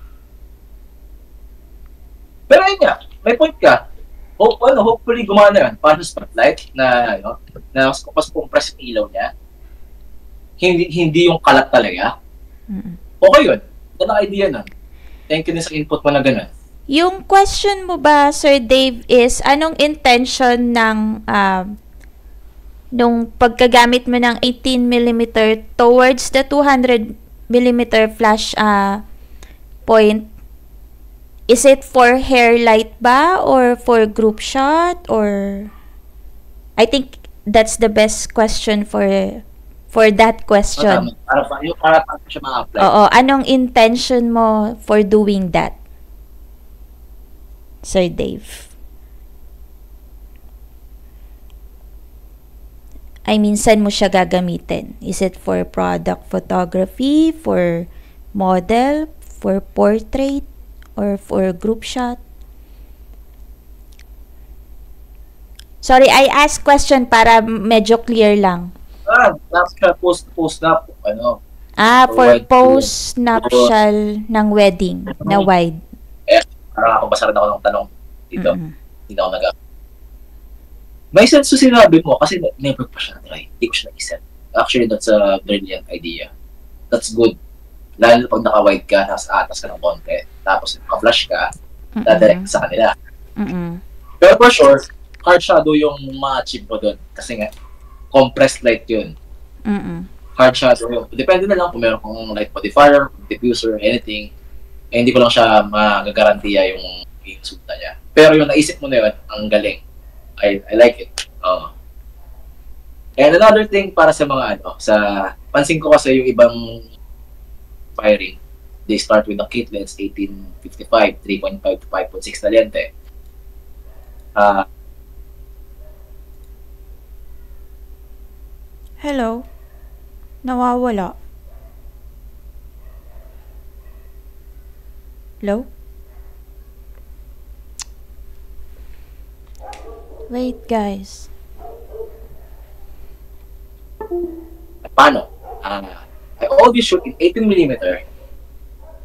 Pero ayun nga, may point ka. Hopefully gumana yan. Paano spotlight na, na mas compress yung ilaw niya. Hindi yung kalat talaga. Mm-mm. Okay yun. Ganda idea nun. Thank you din sa input mo na ganun. Yung question mo ba, Sir Dave, is anong intention ng nung pagkagamit mo ng 18mm towards the 200mm flash point? Is it for hair light ba or for group shot, or I think that's the best question for that question. Para siya ma-apply. Oo, anong intention mo for doing that, Sir Dave? I mean, saan mo siya gagamitin? Is it for product photography, for model, for portrait, or for group shot? Sorry, I asked question para medyo clear lang. Post na, For post nuptial ng wedding na wide. Parang ako basa rin ako ng tanong dito. Mm-hmm. Hindi ako May sense to sinabi mo kasi never pa siya na-try. Hindi ko siya na-isip. Actually, that's a brilliant idea. That's good. Lalo pag naka-wide ka, nasa atas ka ng konti, tapos naka-flash ka, dadirect sa kanila. Mm-mm. Pero for sure, hard shadow yung ma-achieve mo doon. Kasi nga, compressed light yun. Mm-mm. Hard shadow yun. Depende na lang kung meron kong light modifier, diffuser, anything. Eh, hindi ko lang siya magagarantiya yung resulta niya. Pero yung naisip mo na yun, ang galing. I like it. And another thing para sa mga pansin ko kasi yung ibang firing, they start with a kit lens 1855, 3.5 to 5.6 na lente. Hello? Nawawala. Hello? Wait, guys. Paano? I always shoot in 18mm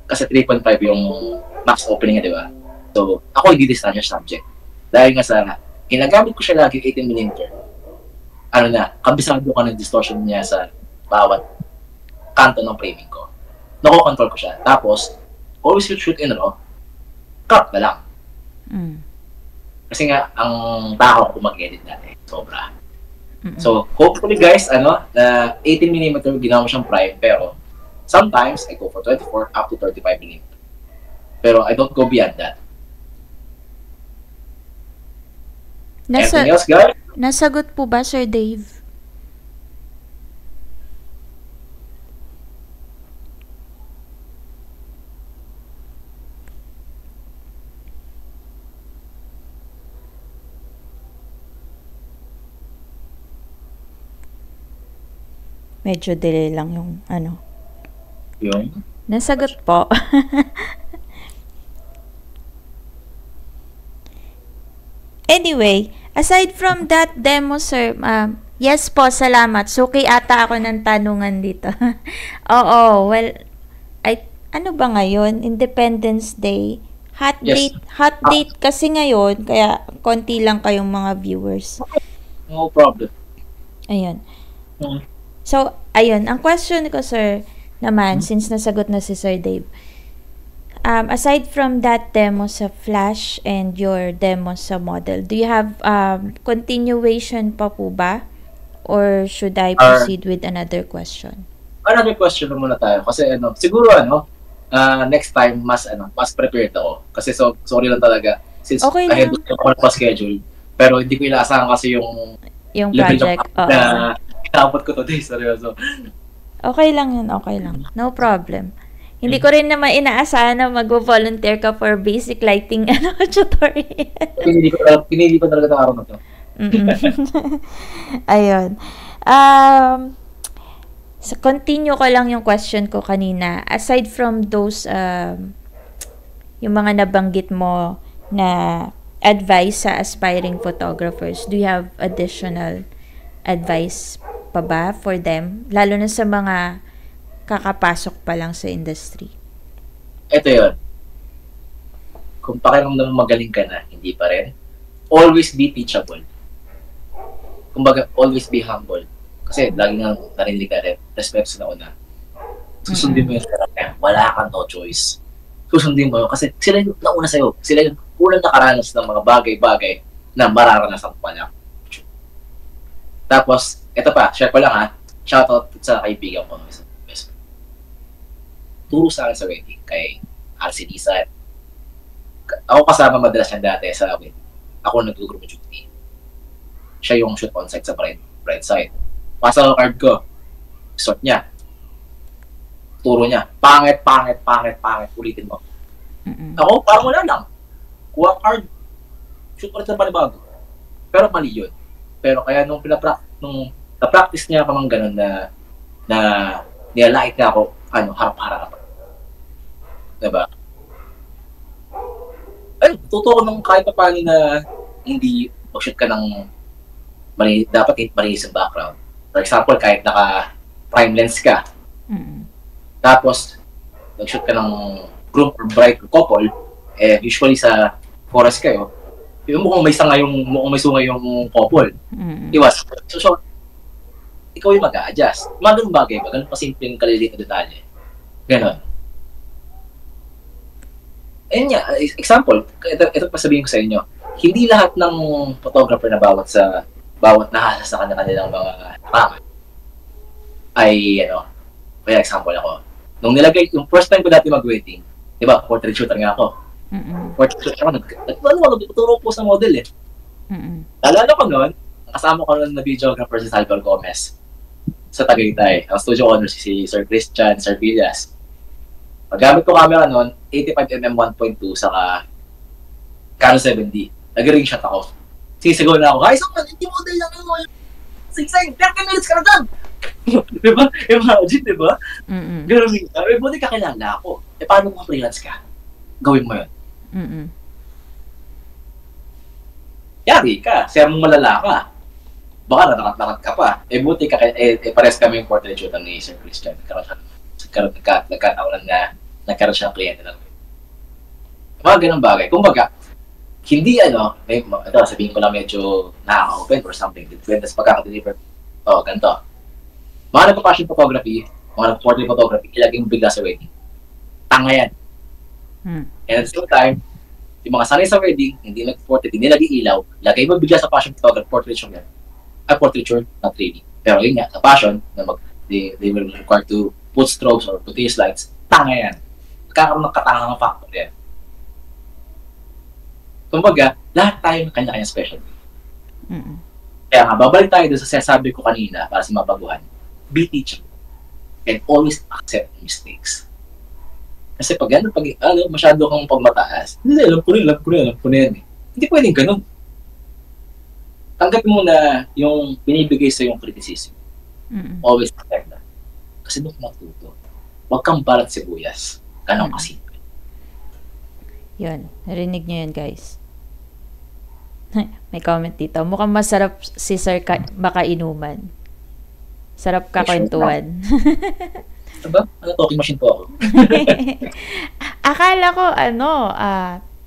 kasi 3.5 yung max opening niya, di ba? So, ako hindi distansya subject. Dahil nga sa ginagamit ko siya lagi 18mm, kabisado ko ng distortion niya sa bawat kanto ng framing ko. Nako-control ko siya. Tapos, always shoot in raw, crop na lang. Kasi nga, ang tao ko mag-edit natin. Sobra. So, hopefully guys, na 18mm ginawa mo siyang prime, pero sometimes I go for 24 up to 35mm. Pero I don't go beyond that. Anything else, guys? Nasagot po ba, Sir Dave? Medyo delay lang yung Yung? Nasagot po. Anyway, aside from that demo, sir, yes po, salamat. Suki ata ako ng tanungan dito. Oo, well, ano ba ngayon? Independence Day. Hot date kasi ngayon, kaya konti lang kayong mga viewers. No problem. Ayun. So, ayun. Ang question ko, sir, naman, since nasagot na si Sir Dave, aside from that demo sa Flash and your demo sa model, do you have continuation pa po ba? Or should I proceed with another question? Another question muna tayo. Kasi siguro next time, mas prepared ako. Kasi sorry lang talaga. Since okay ahead ako pa schedule. Pero hindi ko inaasahan kasi yung project. Na inabot ko today. Seryoso. Okay lang yun. Okay lang. No problem. Hindi ko rin naman inaasahan na mag-volunteer ka for basic lighting tutorial. Pinili ko talaga ng araw na to. Mm-mm. Ayun. So continue ko lang yung question ko kanina. Aside from those, yung mga nabanggit mo na advice sa aspiring photographers, do you have additional advice pa ba for them? Lalo na sa mga kakapasok pa lang sa industry. Ito yun. Kung pakiramdam mo magaling ka na, hindi pa rin, always be teachable. Kumbaga, always be humble. Kasi lagi nga narinig ka rin, respect sa nauna. Susundin mo yung sarap, wala kang no choice. Susundin mo yun, kasi sila yung nauna sa'yo. Sila yung unang nakaranas ng mga bagay-bagay na mararanasan pa lang. Tapos, ito pa, share ko lang ha, shoutout sa kaibigan ko. Turo sa akin sa wedding kay RC Lisa. Ako kasama madalas niya dati sa wedding. Ako nag-group duty. Siya yung shoot on site sa bride side. Pasa ko card ko. Sort niya. Turo niya. Pangit. Ulitin mo. Ako, parang wala lang. Kuha card. Shoot ulit na panibago. Pero mali yun. Pero kaya nung na-practice niya kamang ganun na nilalait niya ako, harap-harap. Diba? Ay, totoo nung kahit pa paano na hindi mag-shoot ka ng dapat mali sa background. For example, kahit naka-prime lens ka, tapos nag-shoot ka ng group or bride or couple, usually sa forest kayo, yung mukhang may sungay yung couple. Iwas. So, ikaw yung mag-a-adjust. Mga ganun bagay, ganun pa simpleng kaliliit na detalye. Ganon. Ayun nga, example, ito pa sabihin ko sa inyo, hindi lahat ng photographer na bawat nahasa sa kanilang mga pangat ay, kaya example ako. Nung yung first time ko dati mag-wedding, di ba, portrait shooter nga ako. Portrait shooter ako, nagtuturo po sa model eh. Nalala ko noon, kasama ko nun na videographer si Salvador Gomez sa Tagaytay. Ang studio owner si Sir Christian, Sir Villas. Paggamit ko camera noon, 85mm 1.2 saka Canon 7D. Nag-ring shot ako. Sisigaw na ako, ay, so, hindi model lang ako. Sigsing, 30 minutes ka na dyan! Diba? Imagine, diba? Ganun yung buti kakilala ako. Paano kung freelance ka? Gawin mo yun. Yari ka, siya mong malala ka. Baka nakat ka pa. Buti pares kami yung portrait shoot ni Sir Christian. Nagkataon na nagkaroon siya ng kliyente lang. Mga ganun bagay. Kumbaga, hindi sabihin ko lang medyo nakaka-open or something. Tapos pagkaka-deliver, ganito. Mga nagpa-passion photography, mga nagpa-portrait photography, ilagay mo bigla sa wedding. Tanga yan. And at the same time, yung mga sanay sa wedding, hindi nag-portrait, hindi nag-iilaw, lagay mo bigla sa passion photography, portrait shoot yan. Portraiture, not really. Pero yun nga, sa passion, they will require to put strobes or put these lights, tanga yan. Magkakaroon ng katangang factor yan. Kumbaga, lahat tayo ng kanya-kanya specialty. Kaya nga, babalik tayo doon sa sinasabi ko kanina para sa mabaguhan. Be teachable. And always accept mistakes. Kasi masyado kang pagmataas, hindi, alam ko na yan eh. Hindi pwedeng ganun. Tanggapin mo na yung binibigay sa yung criticism. Always accept that. Kasi doon matuto. Huwag kang balat sibuyas. Ganun kasimple. Yun. Narinig nyo yun, guys. May comment dito. Mukhang masarap si Sir baka inuman. Sarap kakwentuhan. Diba? Talking machine po ako. Akala ko,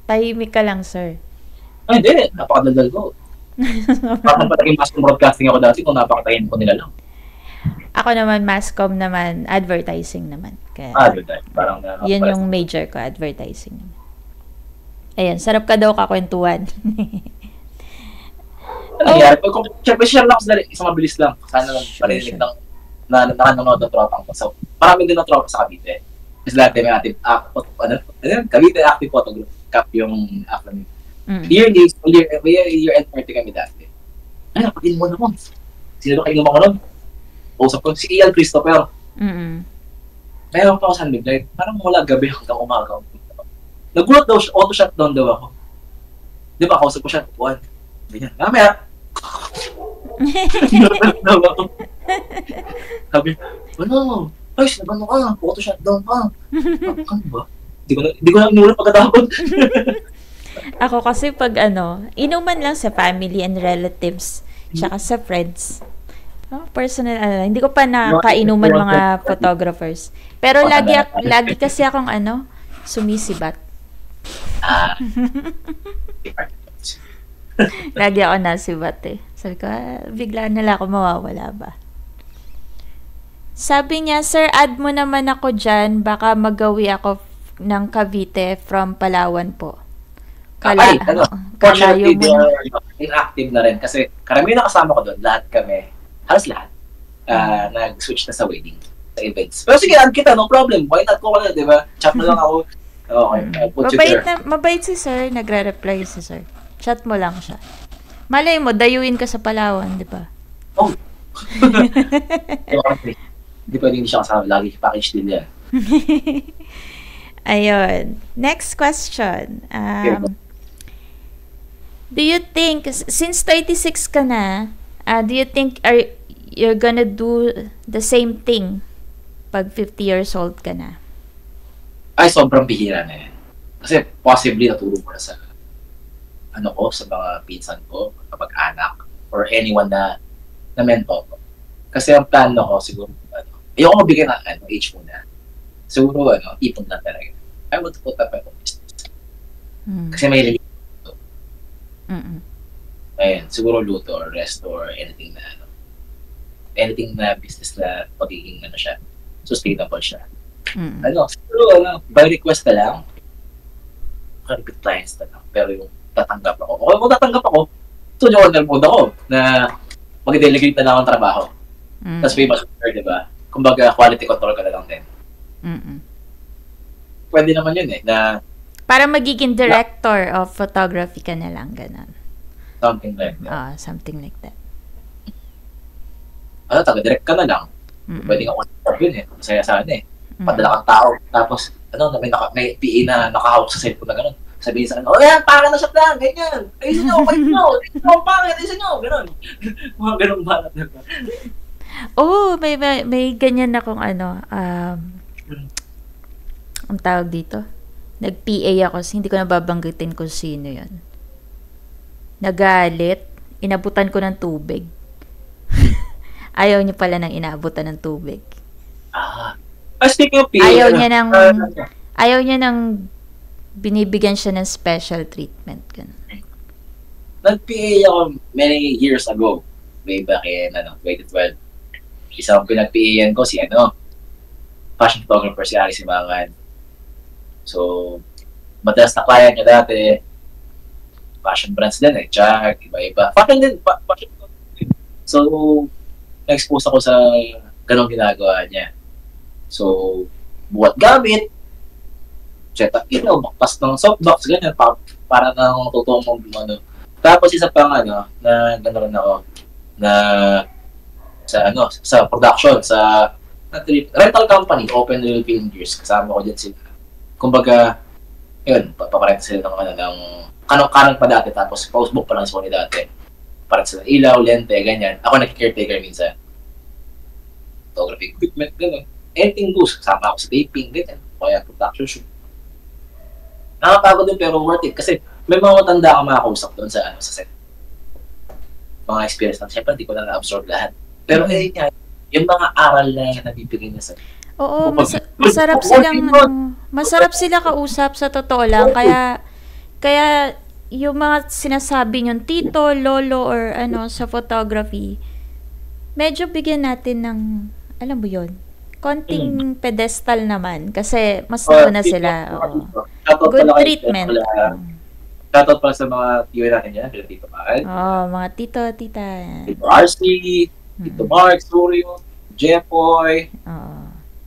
tahimik ka lang, Sir. Ay, hindi. Napakadaldal ko. Parang pataging mass broadcasting ako dati kung napakatayin ko nila lang. Ako naman, masscom naman, advertising naman. Kaya, advertising. Parang yan yung major ko, advertising naman. Ayan, sarap ka daw kakwentuhan. Nangyari ko, syempre share lang ako isang mabilis lang. Sana lang parinig lang na nakanonood ng tropang ko. So, marami din ng tropa sa Cavite. Kasi lahat may active, Cavite Active Photograph Cup yung acronym. Year-end party kami dati. Ay, napagin mo naman. Sino ba kayo naman ko nun? Usap ko, si Ian Christopher. Mayroon pa ako sa midnight. Parang mula gabi hanggang umaga. Nagulat daw siya, auto-shutdown daw ako. Di ba, kausap ko siya, buwan. Ganyan. Mamaya, Sabi, ano? Ay, nagano ka? Photoshop down ka. Ano ba? Hindi ko na inuna pagkatapos. Ako kasi pag inuman lang sa family and relatives, tsaka sa friends. Personal, hindi ko pa nakainuman mga photographers. Pero lagi kasi akong sumisibat. Lagi ako nasibat eh. Sabi ko, bigla na lang ako mawawala ba? Sabi niya, sir, add mo naman ako dyan. Baka magawi ako ng Cavite from Palawan po. Fortunately, they are inactive na rin. Kasi karamihan na kasama ko doon. Lahat kami. Halos lahat. Nag-switch na sa wedding. Sa events. Pero sige, add kita. No problem. Why not ko na, di ba? Chat mo lang ako. Okay. Put you there. Mabait si sir. Nagre-reply si sir. Chat mo lang siya. Malay mo, dayuin ka sa Palawan, di ba? Oh. Hindi pwede hindi siya kasama. Lagi package din yan. Ayun. Next question. Do you think, since 36 ka na, do you think you're gonna do the same thing pag 50 years old ka na? Ay, sobrang bihira na yan. Kasi possibly natulong ko na sa sa mga pinsan ko, kapag anak, or anyone na mentor ko. Kasi ang plan ko, siguro, ayoko mabigyan ng age muna. Siguro, ipon na talaga. I want to put up my own business. Kasi may limit. Ayun, siguro luto or resto or anything na business na pagiging siya, sustainable siya. Siguro, by request na lang, repeat clients na lang. Pero yung tatanggap ako. Okay, kung tatanggap ako, so yung honor mode ako na mag-delegate na lang ang trabaho. Tapos may mas-sure, diba? Kumbaga, quality control ka na lang din. Pwede naman yun na para magiging director of photography ka na lang, ganun. Something like that. Something like that. Taga-direct ka na lang. Pwede ka control yun Masaya sana Padala kang tao. Tapos, may PA na nakahawak sa cellphone na gano'n. Sabihin sa yan, para na siya plan, ganyan. Ayusin nyo, ayusin nyo. Ayusin nyo, gano'n. Mga gano'ng balat na ba? May ganyan akong ang tawag dito. Nag-PA ako, hindi ko nababanggitin kung sino yun. Nagalit, inabutan ko ng tubig. Ayaw niya pala nang inaabutan ng tubig. Speaking of PA, ayaw niya nang binibigyan siya ng special treatment. Nag-PA ako many years ago. Way back in 2012. Isang pinag-PA-an ko si fashion photographer si Ari Simangan. So, madalas na client niya dati. Fashion brands din Jag, iba-iba. Fashion din. So, na-expose ako sa ganong ginagawa niya. So, buhat gamit, set up bakpas ng softbox, ganyan, para nang totoong Tapos isa pang na gano'n ako, na sa production, sa rental company, Open Real Film Gears, kasama ko dyan sila. Kumbaga, yun, paparenta sila ng kanong pa dati, tapos postbook pa lang sa Sony dati. Parang sila ilaw, lente, ganyan. Ako nag-caretaker minsan. Photography equipment, gano'n. Anything goes. Kasama ako sa taping, ganyan. Kaya production shoot. Nakapagod din pero worth it. Kasi may mga matanda ako makakausap doon sa set. Mga experience lang. Siyempre, hindi ko na na-absorb lahat. Pero yung mga aral na nabibigay na sa... Oo, masarap sila kausap sa totoo lang. Kaya yung mga sinasabi niyong tito, lolo, or sa photography, medyo bigyan natin ng, alam mo yun, konting pedestal naman. Kasi mas na sila. Good treatment. Shoutout pala sa mga tiyo natin yan. Tito Mahal. Mga tito, tita. Tito RC, Tito Mark, Suryo, Jepoy.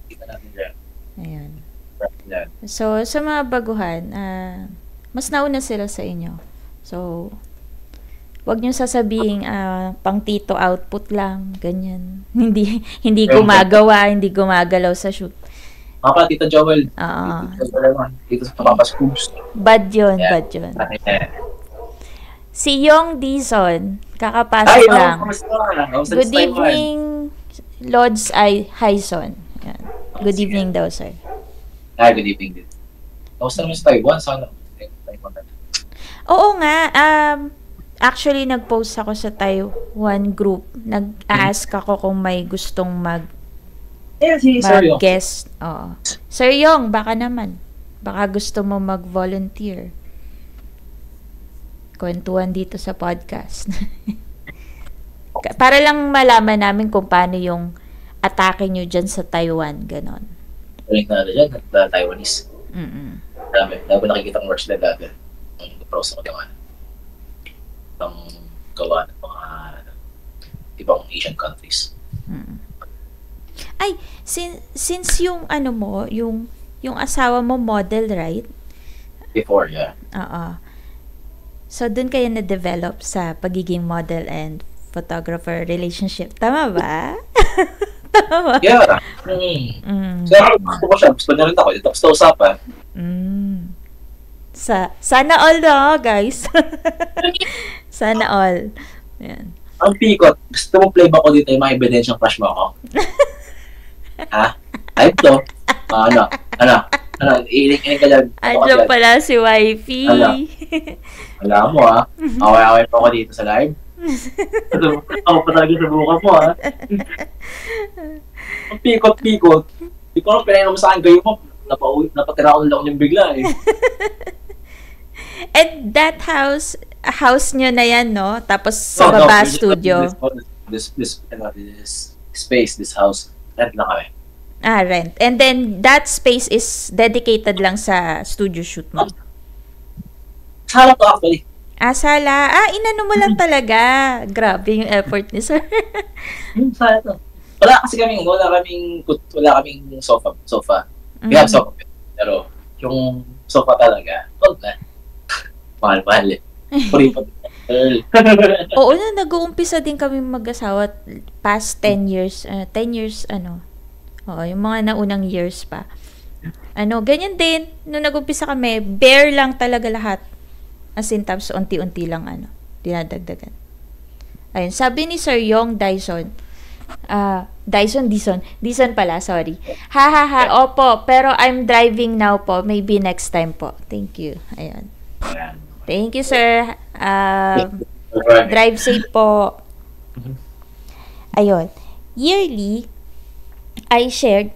Tito natin dyan. Ayun. So, sa mga baguhan, mas nauna sila sa inyo. So, wag niyo sasabihin pang tito output lang, ganyan. Hindi gumagawa, hindi gumagalaw sa shoot. Papa, Tita Joel. Dito sa Papa Scoops. Bad yun. Si Yong Dizon, kakapasok lang. Good evening, Lords Hyson. Yan. Good evening daw, sir. Good evening din. Kamusta naman sa Taiwan? Sana. Taiwan. Oo nga, actually nag-post ako sa Taiwan group. Nag-ask ako kung may gustong Si Sir Yong. mag-guest. Oo. Sir Yong, baka naman. Baka gusto mo mag-volunteer. Kwentuhan dito sa podcast. Para lang malaman namin kung paano yung atake nyo dyan sa Taiwan. Ganon. Galing na dyan, Taiwanese. Mm-mm. Dami nakikita ng works na dati. Ang pros ko yung ang gawa ng mga ibang Asian countries. Mm. Ay, since yung ano mo, yung asawa mo model, right? Before, yeah. Oo. So, dun kayo na-develop sa pagiging model and photographer relationship. Tama ba? Tama. Yeah. So, gusto ko siya. Gusto niya rin ako. Ito sa usapan. Sana all na, guys. Sana all. Yan. Ang pikot, gusto mo play ba ko dito yung mga ebidensyang crush mo ako? Ha? Type to. Iiling-iling ka dyan. Andiyan pala si Wifey. Alam mo away-away pa ako dito sa live. Ako pa talaga sa buka mo Ang pikot-pikot. Di ko lang pinainom sa akin kayo mo. Napatira ko lang yung bigla And that house nyo na yan, no? Tapos sa baba studio. This space, this house, rent lang kami. Rent. And then, that space is dedicated lang sa studio shoot mo. Sala to actually. Sala. Inano mo lang talaga. Grabe yung effort ni sir. Sala to. Wala kaming sofa. We have sofa. Pero, yung sofa talaga, huwag na. Mahal-mahal Oo na, nag-uumpisa din kami mag-asawa past 10 years. 10 years, Oo, yung mga naunang years pa. Ganyan din. Nung nag-umpisa kami, bare lang talaga lahat. As in, tapos unti-unti lang, dinadagdagan. Ayun, sabi ni Sir Yong Dyson, Dyson pala, sorry. Opo, pero I'm driving now po. Maybe next time po. Thank you. Ayun. Thank you, sir. Drive safe po. Ayun. Yearly, I shared,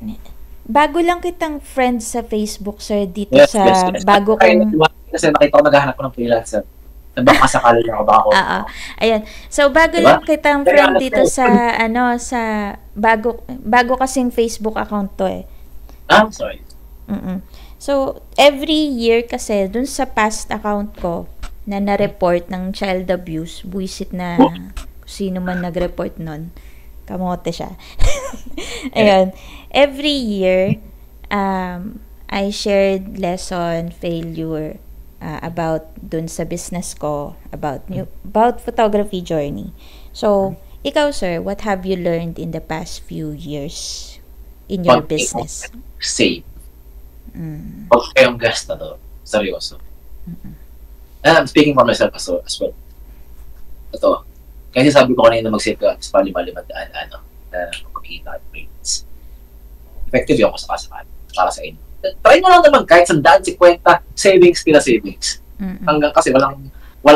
bago lang kitang friend sa Facebook, sir, dito bago kong... Kasi nakita ko naghahanap ko ng freelancer. Baka sakali lang ako baka ako. Ayun. So, bago lang kitang friend dito sa bago kasing Facebook account to Sorry. So, every year kasi, dun sa past account ko, na na-report ng child abuse, buwisit na sino man nag-report nun. Kamote siya. Ayun. Every year, I shared lesson, failure, about dun sa business ko, about photography journey. So, ikaw, sir, what have you learned in the past few years in your business? Save. Huwag kayong gasta to. Seryoso. And I'm speaking for myself as well. Ito. Kasi sabi ko kanina mag-save ka sa palima-limang daan na kumikita at rates. Effective yung ako para sa inyo. Try mo lang naman kahit 150 savings kila savings. Hanggang kasi walang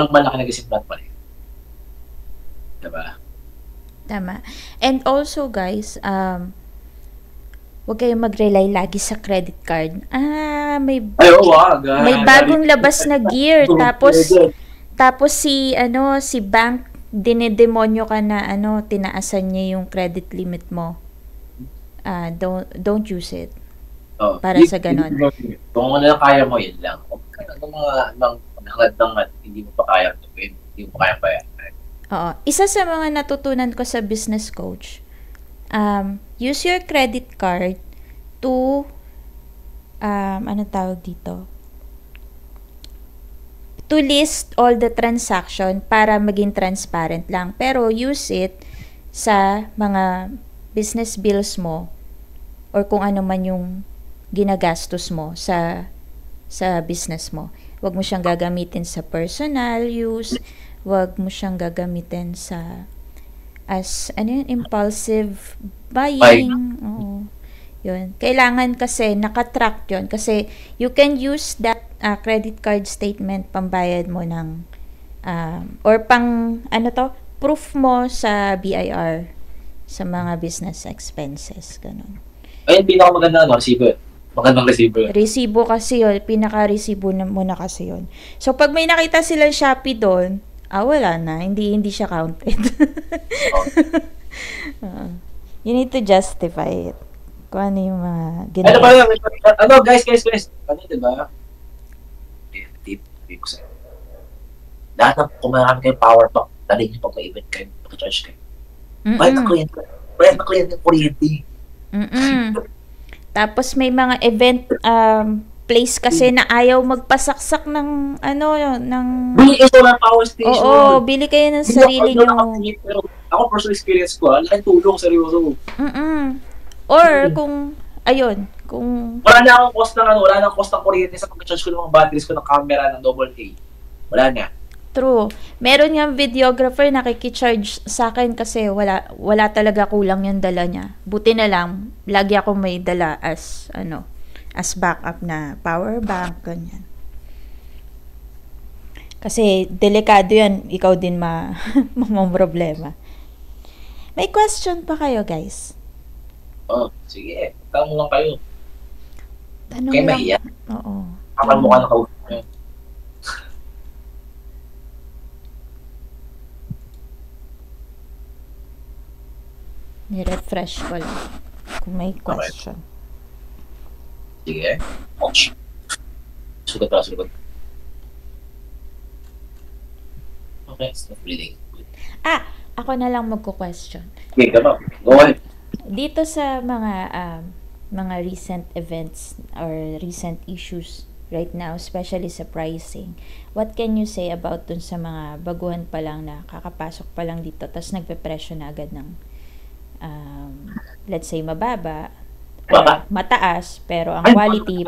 malaki na gisimpan pa rin. Diba? Tama. And also, guys, huwag kayong mag-rely lagi sa credit card. May bagong labas na gear. Tapos si bank, dinedemonyo ka na tinaasan niya yung credit limit mo. Don't use it. Para sa ganon. Kung ano lang kaya mo, yun lang. Kung mga hangad hindi mo pa kaya tuwin, hindi mo kaya bayan. Oo. Isa sa mga natutunan ko sa business coach, use your credit card to tawag dito? To list all the transaction para maging transparent lang. Pero use it sa mga business bills mo or kung ano man yung ginagastos mo sa business mo. Huwag mo siyang gagamitin sa personal use. wag mo siyang gagamitin sa as impulsive buying. Oo. Yun. Kailangan kasi nakatrack yun kasi you can use that credit card statement pambayad mo ng or pang proof mo sa BIR sa mga business expenses, ganun. Ayun, pinakamaganda resibo. Magandang resibo. Resibo kasi yun, pinaka-resibo mo na kasi yun. So, pag may nakita silang Shopee doon, wala na, hindi siya counted. You need to justify it. Kung ano yung mga ginawa. Guys, diba? Tip ko sa'yo. Lahat ng kumarami kayo power bank, dali niyo pag may event kayo, mag-charge kayo. Bayad na kliyente ng kuryente. Tapos may mga event place kasi na ayaw magpasaksak ng bili kayo solar power station. Oo, bili kayo ng sarili nyo. Ako personal experience ko, laking tulong, seryoso. Or kung wala na akong cost ng kuryente sa pag-charge ko ng mga batteries ko ng camera ng AA. Wala na. True. Meron yung videographer na nakikicharge sa akin kasi wala talaga, kulang yung dala niya. Buti na lang, lagi ako may dala as backup na power bank, ganyan. Kasi delikado yan, ikaw din problema. May question pa kayo, guys? Sige. Tanong lang kayo. Tanong kayo lang. mahiya? Oo. Kapag mukha na kausap nyo. Ni-refresh ko lang kung may question. Sige. Sugat. Okay, stop reading. Ako na lang magko-question. Okay, come on. Go ahead. Dito sa mga recent events or recent issues right now, especially sa pricing, what can you say about dun sa mga baguhan pa lang na kakapasok pa lang dito tapos nagpe-presyo na agad ng let's say mababa or mataas pero ang quality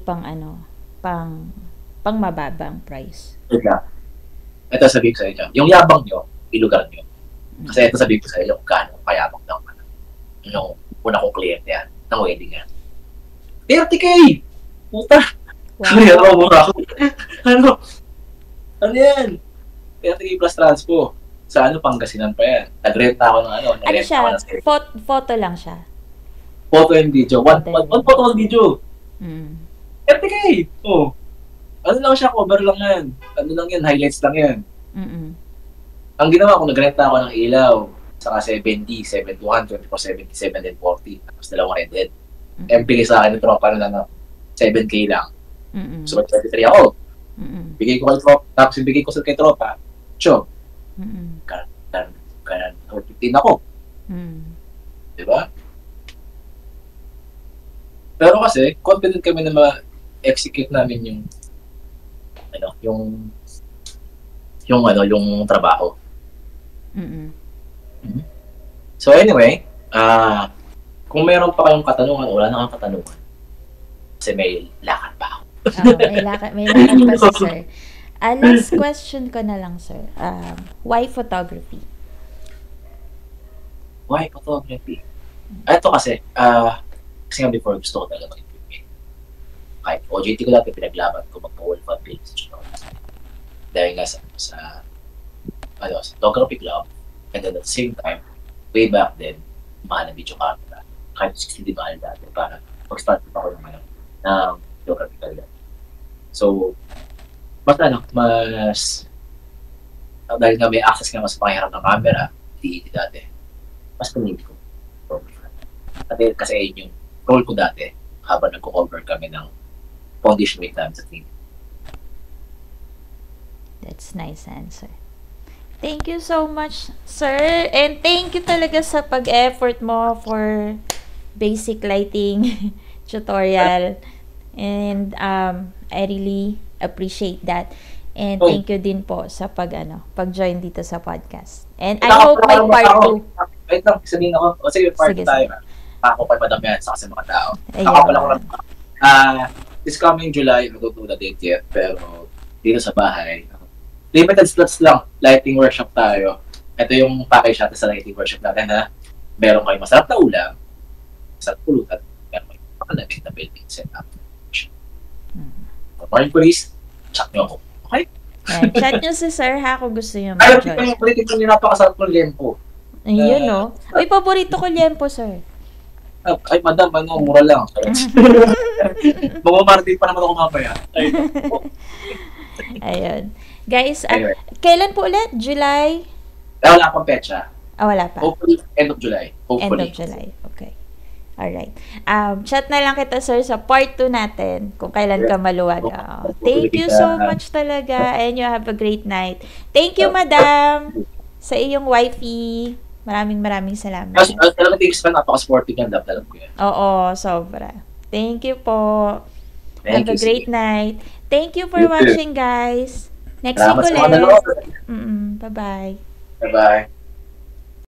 pang mababang price. Ito sabihin ko sa inyo, yung yabang nyo, ilugar nyo. Kasi ito sabihin ko sa inyo kung gaano kayabang ng yung una kong kliyente yan, ng wedding yan. 30K! Puta! Wow. Mura ako. Ano yan? 30K plus transpo. Sa Pangasinan pa yan. Nag-rent ako ng Ano siya? Photo lang siya? Photo and video. One photo and video. 30K! Oh. Ano lang siya? Cover lang yan. Ano lang yan? Highlights lang yan. Ang ginawa ko, nag-rent ako ng ilaw. Saka 70, 7,200, 77, and 40. Tapos dalawang headed. Bigay sa akin ng tropa na 7K lang. So, 23 ako. Bigay ko kay tropa. Tapos bigay ko kay tropa. Cho. Kanan 15 ako. Diba? Pero kasi, confident kami na ma-execute namin yung trabaho. So anyway, kung mayroon pa kayong katanungan, wala na kang katanungan. Kasi may lakad pa ako. May lakad pa si sir. Last question ko na lang, sir. Why photography? Why photography? Ito kasi, kasi nga before gusto ko talaga mag-implement. Kahit OJT ko dati, pinaglaban ko magpa-wall fan page. Dahil nga sa photography club, and then at the same time, way back then, mahal na video camera. Kahit 60 mahal dati para mag-start pa ako ng photography talaga. So, mas dahil nga may access nga mas pangyarap ng camera, hindi dati. Mas pinili ko. Kasi yun yung role ko dati habang nagko-cover kami ng foundation week namin sa team. That's nice answer. Thank you so much, sir. And thank you talaga sa pag-effort mo for basic lighting tutorial. And I really appreciate that. And thank you din po sa pag-join dito sa podcast. And I hope may part 2. Wait lang, sabihin ako. O sige, part 2 tayo. Ako pa madamihan sa kasi mga tao. Ayun. Ako pala ko lang. This coming July, I don't know the date yet, pero dito sa bahay. Limited slots lang, lighting workshop tayo. Ito yung package natin sa lighting workshop natin na meron kayong masarap na ulam, masarap pulutan, meron kayong makalamig na building setup. For more inquiries, chat nyo ako. Okay? Ayan, chat nyo si Sir ha kung gusto nyo Ay, mag-join. palitin ko yung napakasarap ng liempo. Ayun, no? Ay, paborito ko liempo, Sir. Ay, madam, mura lang. Mamamarating pa naman ako mamaya. Ayun. Guys, Anyway. kailan po ulit? July? Wala pang petsa. Wala pa. Hopefully, end of July. End Hopefully. of July. Okay. Alright. Chat na lang kita, Sir, sa part 2 natin kung kailan ka maluwag. Thank you so much talaga and you have a great night. Thank you, Madam, sa iyong wifey. Maraming salamat. Talagang thanks pa, napaka-sporting yan. Alam ko yan. Oo, sobra. Thank you po. Thank Have a you, great sige. night. Thank you for You too. watching, guys. Next Salamat week sa mga ulit. nanood. Bye-bye. Bye-bye.